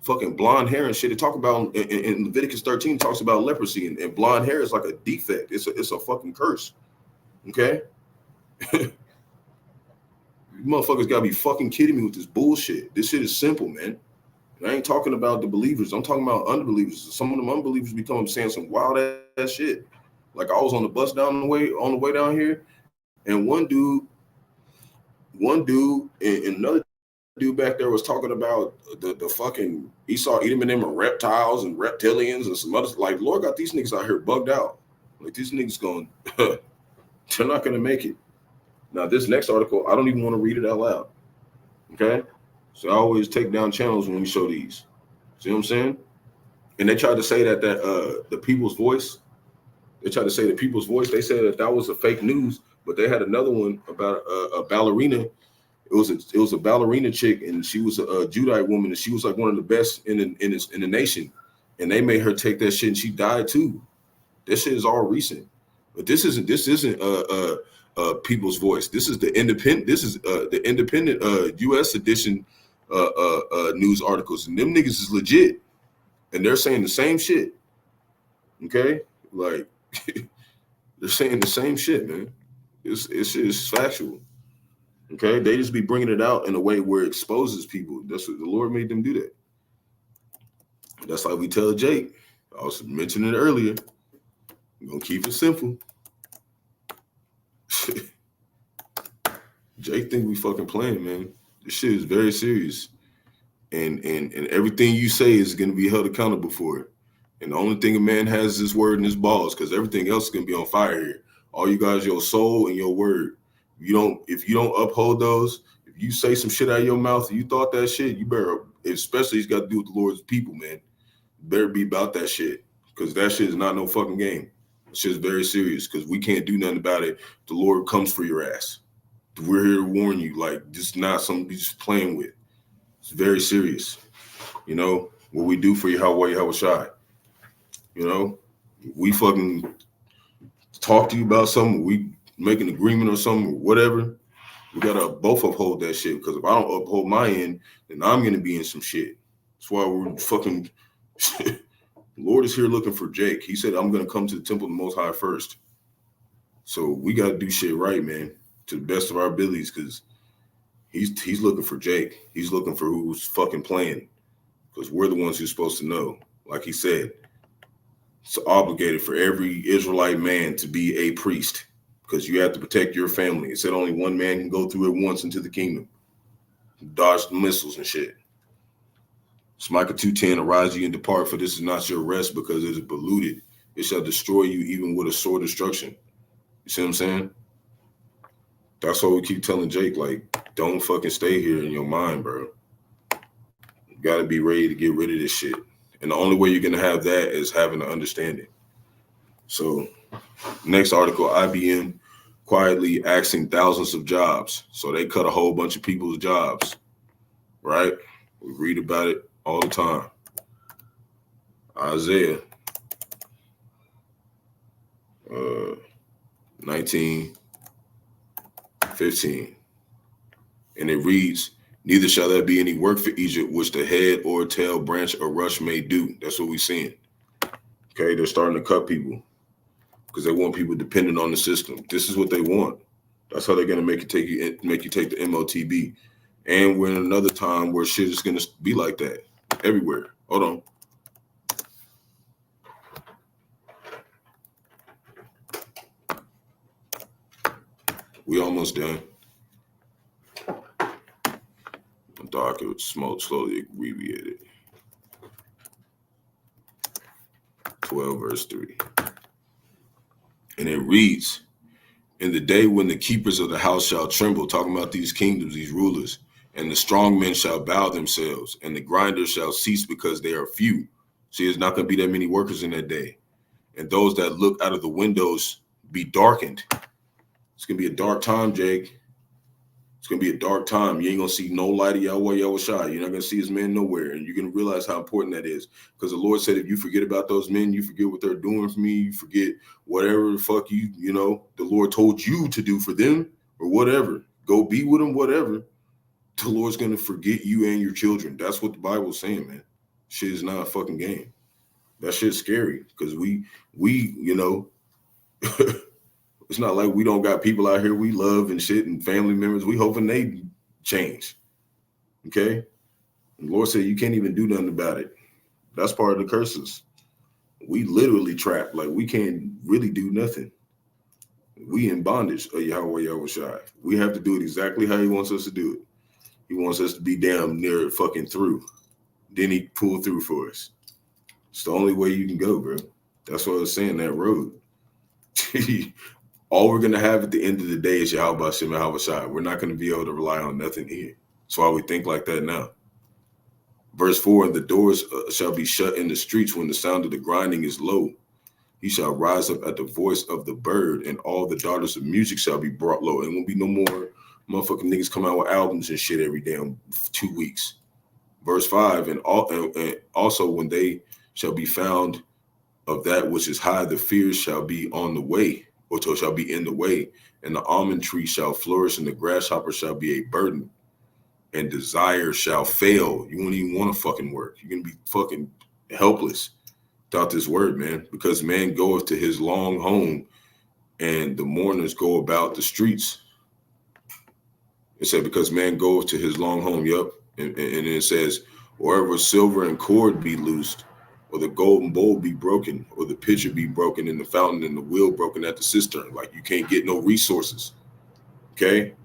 fucking blonde hair and shit. They talk about in Leviticus 13 talks about leprosy, and blonde hair is like a defect. It's a fucking curse. Okay. You motherfuckers gotta be fucking kidding me with this bullshit. This shit is simple, man. And I ain't talking about the believers. I'm talking about unbelievers. Some of them unbelievers become saying some wild ass shit. Like I was on the bus on the way down here, and one dude, and another dude back there was talking about the fucking Esau Edom and them are reptiles and reptilians and some others. Like Lord got these niggas out here bugged out. Like these niggas going, they're not gonna make it. Now, this next article, I don't even want to read it out loud. Okay? So I always take down channels when we show these. See what I'm saying? And they tried to say that the People's Voice, they tried to say the People's Voice, they said that was a fake news, but they had another one about a ballerina. It was a ballerina chick, and she was a Judite woman, and she was like one of the best in the nation. And they made her take that shit, and she died too. That shit is all recent. But this isn't People's Voice. This is the independent. This is the independent U.S. edition news articles, and them niggas is legit, and they're saying the same shit. Okay, like they're saying the same shit, man. It's factual. Okay, they just be bringing it out in a way where it exposes people. That's what the Lord made them do that. That's like we tell Jake. I was mentioning it earlier. We're gonna keep it simple. Jake think we fucking playing, man. This shit is very serious. And everything you say is gonna be held accountable for it. And the only thing a man has is his word and his balls, because everything else is gonna be on fire here. All you guys, your soul and your word. If you don't uphold those, if you say some shit out of your mouth and you thought that shit, you better, especially it's got to do with the Lord's people, man. You better be about that shit. Because that shit is not no fucking game. It's just very serious, because we can't do nothing about it. The Lord comes for your ass. We're here to warn you, like, this is not something to be just playing with. It's very serious. You know, what we do for Yahawah, Yahawashi. You know, we fucking talk to you about something, we make an agreement or something, or whatever. We gotta both uphold that shit, because if I don't uphold my end, then I'm gonna be in some shit. That's why we're fucking the Lord is here looking for Jake. He said, I'm gonna come to the temple of the Most High first. So we gotta do shit right, man, to the best of our abilities, because he's looking for Jake. He's looking for who's fucking playing, because we're the ones who's supposed to know. Like he said, it's obligated for every Israelite man to be a priest, because you have to protect your family. It said only one man can go through it once into the kingdom. Dodge the missiles and shit. It's Micah 2:10, arise ye and depart, for this is not your rest, because it is polluted. It shall destroy you even with a sore destruction. You see what I'm saying? That's why we keep telling Jake, like, don't fucking stay here in your mind, bro. You gotta be ready to get rid of this shit. And the only way you're gonna have that is having an understanding. So next article, IBM quietly axing thousands of jobs. So they cut a whole bunch of people's jobs, right? We read about it all the time. Isaiah 19:15. And it reads, neither shall there be any work for Egypt, which the head or tail, branch or rush may do. That's what we're seeing. Okay, they're starting to cut people because they want people dependent on the system. This is what they want. That's how they're gonna make you take the MOTB. And we're in another time where shit is gonna be like that everywhere. Hold on. We almost done. I thought I could slowly abbreviate it. 12 verse 3. And it reads, in the day when the keepers of the house shall tremble, talking about these kingdoms, these rulers, and the strong men shall bow themselves, and the grinders shall cease because they are few. See, there's not going to be that many workers in that day. And those that look out of the windows be darkened. It's going to be a dark time, Jake. It's going to be a dark time. You ain't going to see no light of Yahawah, Yahawashi. You're not going to see his men nowhere. And you're going to realize how important that is. Because the Lord said, if you forget about those men, you forget what they're doing for me, you forget whatever the fuck the Lord told you to do for them or whatever. Go be with them, whatever. The Lord's going to forget you and your children. That's what the Bible's saying, man. Shit is not a fucking game. That shit's scary because we it's not like we don't got people out here we love and shit and family members. We hoping they change. Okay? And the Lord said you can't even do nothing about it. That's part of the curses. We literally trapped. Like we can't really do nothing. We in bondage of Yahawah, Yahawashi. We have to do it exactly how he wants us to do it. He wants us to be damn near fucking through. Then he pulled through for us. It's the only way you can go, bro. That's what I was saying, that road. All we're going to have at the end of the day is Bahasham and Yahawashi. We're not going to be able to rely on nothing here. That's why we think like that now. Verse 4, and the doors shall be shut in the streets when the sound of the grinding is low. He shall rise up at the voice of the bird, and all the daughters of music shall be brought low. And won't be no more motherfucking niggas come out with albums and shit every damn 2 weeks. Verse 5, and also when they shall be found of that which is high, the fears shall be on the way, or shall be in the way, and the almond tree shall flourish, and the grasshopper shall be a burden, and desire shall fail. You won't even want to fucking work. You're going to be fucking helpless without this word, man, because man goeth to his long home, and the mourners go about the streets. It said, because man goeth to his long home, yep. And it says, wherever silver and cord be loosed, or the golden bowl be broken, or the pitcher be broken in the fountain, and the wheel broken at the cistern. Like you can't get no resources. Okay?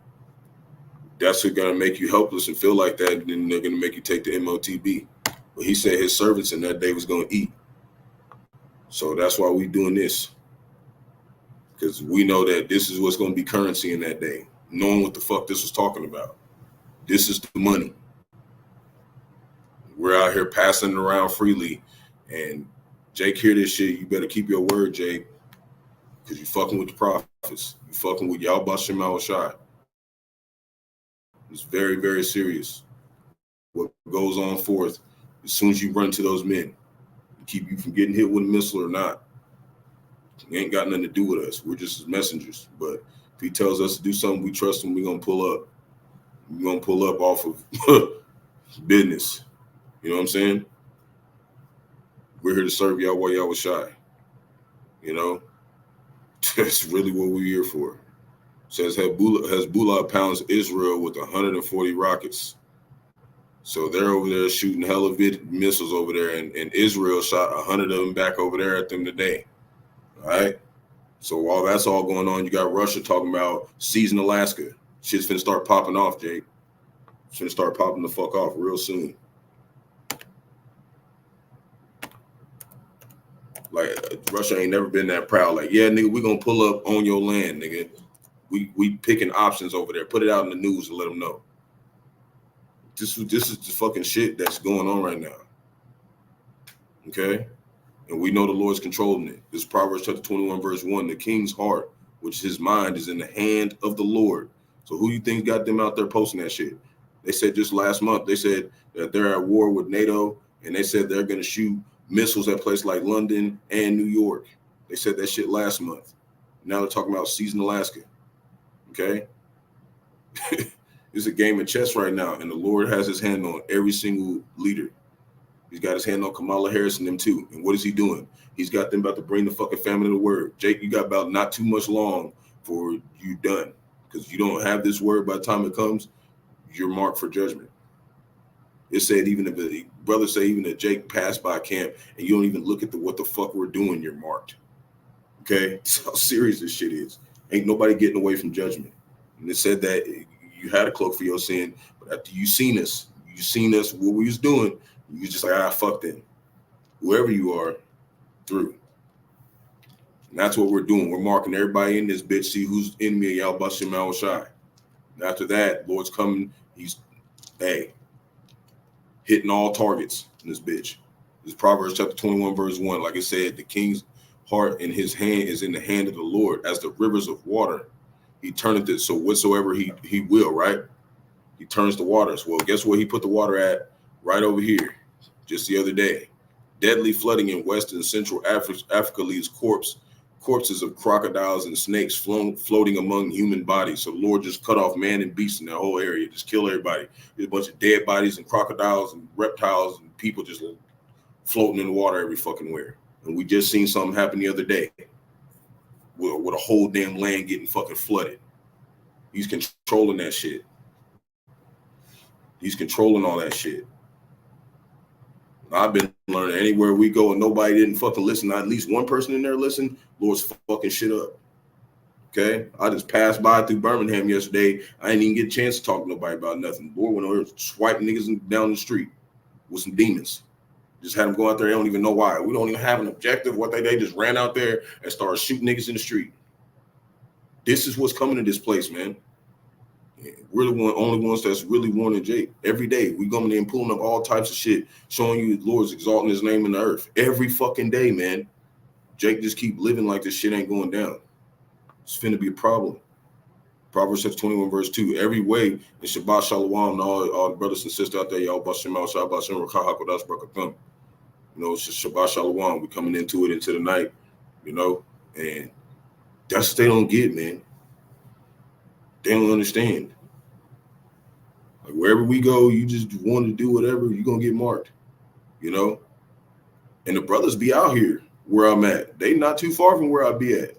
That's what's gonna make you helpless and feel like that, and then they're gonna make you take the MOTB. But he said his servants in that day was gonna eat. So that's why we doing this. Because we know that this is what's gonna be currency in that day. Knowing what the fuck this was talking about. This is the money. We're out here passing it around freely. And Jake, hear this shit. You better keep your word, Jake. Because you fucking with the prophets. You fucking with Bahasham Yahawashi. It's very, very serious. What goes on forth, as soon as you run to those men, keep you from getting hit with a missile or not. It ain't got nothing to do with us. We're just messengers. But if he tells us to do something, we trust him, we're going to pull up. We're going to pull up off of business. You know what I'm saying? We're here to serve Yahawah, Yahawashi. You know? That's really what we're here for. It says Hezbollah pounds Israel with 140 rockets. So they're over there shooting hella missiles over there, and Israel shot 100 of them back over there at them today. All right? So while that's all going on, you got Russia talking about seizing Alaska. Shit's finna start popping off, Jake. It's finna start popping the fuck off real soon. Like, Russia ain't never been that proud. Like, yeah, nigga, we gonna pull up on your land, nigga. We picking options over there. Put it out in the news and let them know. This is the fucking shit that's going on right now. Okay? And we know the Lord's controlling it. This is Proverbs chapter 21, verse 1. The king's heart, which his mind, is in the hand of the Lord. So who you think got them out there posting that shit? They said just last month, they said that they're at war with NATO, and they said they're going to shoot missiles at places like London and New York. They said that shit last month. Now they're talking about seizing Alaska. Okay? It's a game of chess right now, and the Lord has his hand on every single leader. He's got his hand on Kamala Harris and them too. And what is he doing? He's got them about to bring the fucking famine of the word. Jake, you got about not too much long for you done. Because you don't have this word by the time it comes, you're marked for judgment. It said even if the brother say even if Jake passed by camp and you don't even look at what the fuck we're doing, you're marked. Okay? That's how serious this shit is. Ain't nobody getting away from judgment. And it said that you had a cloak for your sin, but after you seen us, what we was doing, you just like, fuck them. Whoever you are, through. And that's what we're doing. We're marking everybody in this bitch, see who's enemy of Yahawashi. And after that, Lord's coming, he's, hitting all targets in this bitch. This Proverbs chapter 21, verse 1. Like I said, the king's heart in his hand is in the hand of the Lord, as the rivers of water. He turneth it so whatsoever he will, right? He turns the waters. Well, guess where he put the water at? Right over here, just the other day. Deadly flooding in West and Central Africa leaves corpses of crocodiles and snakes floating among human bodies. So the Lord just cut off man and beast in that whole area, just kill everybody. There's a bunch of dead bodies and crocodiles and reptiles and people just floating in the water every fucking where. And we just seen something happen the other day with a whole damn land getting fucking flooded. He's controlling that shit. He's controlling all that shit. I've been learning anywhere we go and nobody didn't fucking listen. Not at least one person in there listen. Lord's fucking shit up. Okay? I just passed by through Birmingham yesterday. I didn't even get a chance to talk to nobody about nothing. Lord went over swiping niggas down the street with some demons. Just had them go out there. They don't even know why. We don't even have an objective. What they just ran out there and started shooting niggas in the street. This is what's coming to this place, man. We're the only ones that's really warning Jake. Every day we going in and pulling up all types of shit, showing you the Lord's exalting his name in the earth. Every fucking day, man. Jake just keep living like this shit ain't going down. It's finna be a problem. Proverbs 21, verse 2. Every way in Shabbat Shalom, all the brothers and sisters out there, y'all Bahasham, Qadash, Barak, Atham. You know, it's just Shabbat Shalom. We coming into the night, you know, and that's what they don't get, man. They don't understand. Like wherever we go, you just want to do whatever, you're going to get marked, you know? And the brothers be out here where I'm at. They not too far from where I be at.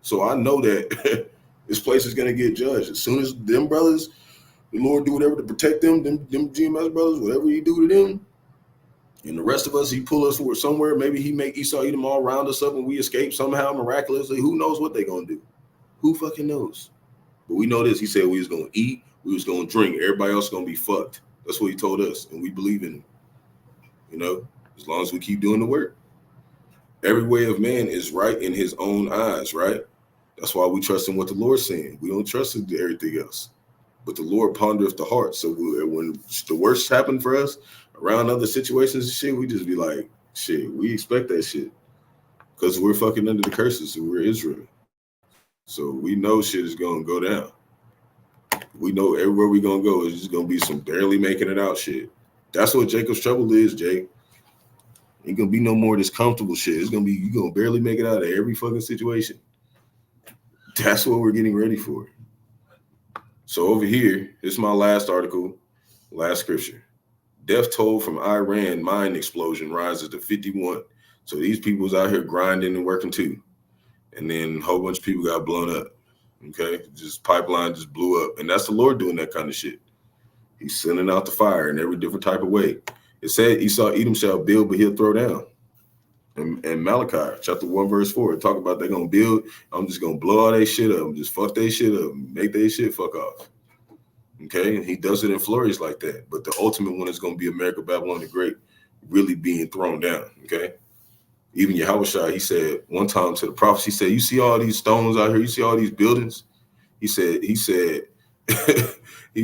So I know that this place is going to get judged. As soon as them brothers, the Lord do whatever to protect them GMS brothers, whatever he do to them, and the rest of us, he pull us somewhere. Maybe he make Esau eat them all, round us up, and we escape somehow miraculously. Who knows what they going to do? Who fucking knows? But we know this. He said we was going to eat, we was going to drink. Everybody else going to be fucked. That's what he told us, and we believe in him. You know, as long as we keep doing the work. Every way of man is right in his own eyes, right? That's why we trust in what the Lord's saying. We don't trust in everything else. But the Lord pondereth the heart. So when the worst happened for us, around other situations and shit, we just be like, shit, we expect that shit. Because we're fucking under the curses and we're Israel. So we know shit is going to go down. We know everywhere we're going to go is just going to be some barely making it out shit. That's what Jacob's trouble is, Jake. Ain't going to be no more of this comfortable shit. It's going to be, you're going to barely make it out of every fucking situation. That's what we're getting ready for. So over here, this is my last article, last scripture. Death toll from Iran mine explosion rises to 51. So these people's out here grinding and working too. And then a whole bunch of people got blown up. Okay, just pipeline just blew up. And that's the Lord doing that kind of shit. He's sending out the fire in every different type of way. It said Esau Edom shall build, but he'll throw down. And Malachi chapter 1 verse 4 talk about they're gonna build. I'm just gonna blow all their shit up, just fuck their shit up, make their shit fuck off. Okay, and he does it in flurries like that. But the ultimate one is gonna be America, Babylon the Great, really being thrown down. Okay, even Yahawashi, he said one time to the prophets, he said, "You see all these stones out here? You see all these buildings?" He said, he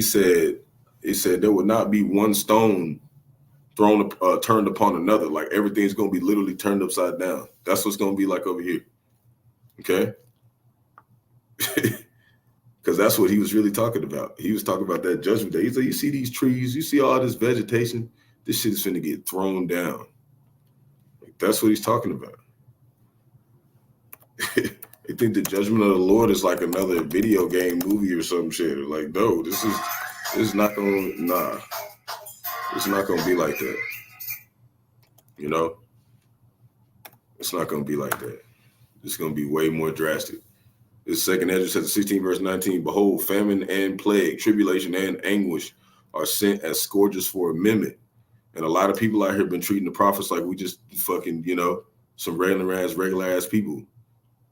said there would not be one stone thrown turned upon another. Like everything's gonna be literally turned upside down. That's what's gonna be like over here. Okay. Because that's what he was really talking about. He was talking about that judgment day. He's like, you see these trees, you see all this vegetation, this shit is finna get thrown down. Like, that's what he's talking about. They think the judgment of the Lord is like another video game movie or some shit. Like, no, this is not gonna, nah. It's not gonna be like that. You know? It's not gonna be like that. It's gonna be way more drastic. This second Ezra says 16 verse 19, behold, famine and plague, tribulation and anguish are sent as scourges for amendment. And a lot of people out here been treating the prophets like we just fucking, you know, some regular ass people.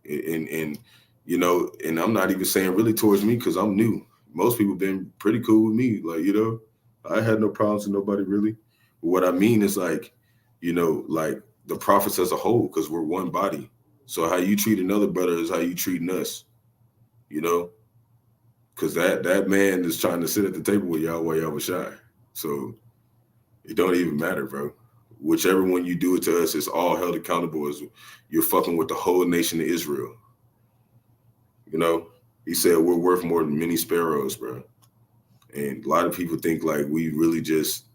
And you know, and I'm not even saying really towards me because I'm new. Most people been pretty cool with me. Like, you know, I had no problems with nobody really. But what I mean is like, you know, like the prophets as a whole, because we're one body. So how you treat another brother is how you treating us, you know, because that man is trying to sit at the table with Yahawah Yahawashi. So it don't even matter, bro. Whichever one you do it to us, it's all held accountable as you're fucking with the whole nation of Israel. You know, he said we're worth more than many sparrows, bro. And a lot of people think like we really just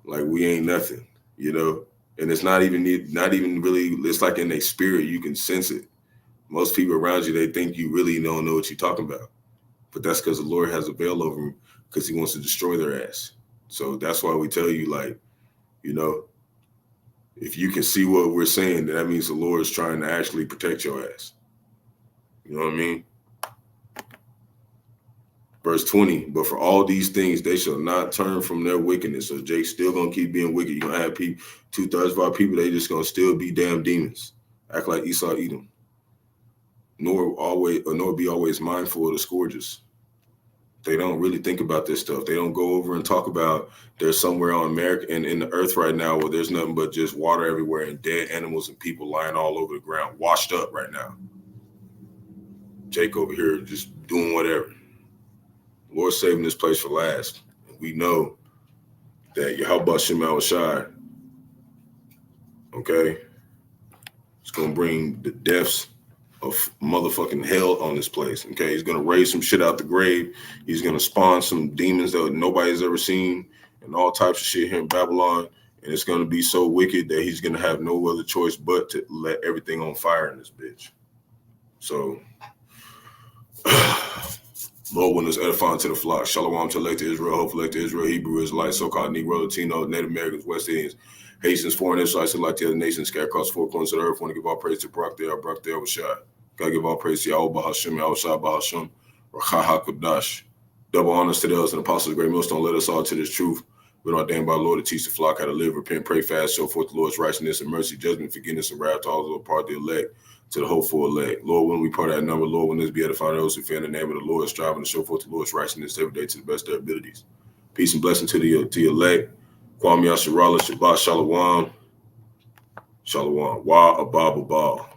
like we ain't nothing, you know. And it's not even really, it's like in their spirit, you can sense it. Most people around you, they think you really don't know what you're talking about. But that's because the Lord has a veil over them because he wants to destroy their ass. So that's why we tell you, like, you know, if you can see what we're saying, then that means the Lord is trying to actually protect your ass. You know what I mean? Verse 20, but for all these things, they shall not turn from their wickedness. So Jake's still going to keep being wicked. You're going to have people, 2/3 of our people, they just going to still be damn demons. Act like Esau, Edom. Nor be always mindful of the scourges. They don't really think about this stuff. They don't go over and talk about there's somewhere on America and in the earth right now where there's nothing but just water everywhere and dead animals and people lying all over the ground, washed up right now. Jake over here just doing whatever. Lord's saving this place for last. We know that Bahasham, okay, it's going to bring the deaths of motherfucking hell on this place, okay? He's going to raise some shit out the grave. He's going to spawn some demons that nobody's ever seen and all types of shit here in Babylon. And it's going to be so wicked that he's going to have no other choice but to let everything on fire in this bitch. So, Lord, when it's edifying to the flock, Shalom to elect Israel, hopefully to Israel, Hebrew, Israelites, so-called Negro, Latino, Native Americans, West Indians, Haitians, foreign Israelites, and like the other nations scattered across 4 corners of the earth. Want to give all praise to Barak there, Rawchaa. Gotta give all praise to Yahawah, Bahasham, Yahawashi, Bahasham, Rawchaa, Qadash. Double honors to the elders and apostles of the great millstone. Let us all to this truth. We're ordained by the Lord to teach the flock how to live, repent, pray fast, show forth the Lord's righteousness and mercy, judgment, forgiveness, and wrath to all those part of the elect, to the hopeful elect. Lord, when we part of that number, Lord, when this be edifying those who fear in the name of the Lord, striving to show forth the Lord's righteousness every day to the best of their abilities. Peace and blessing to the elect. Kwame Yasharala, Shabbat Shalom. Shalom. Wa Abba Abba.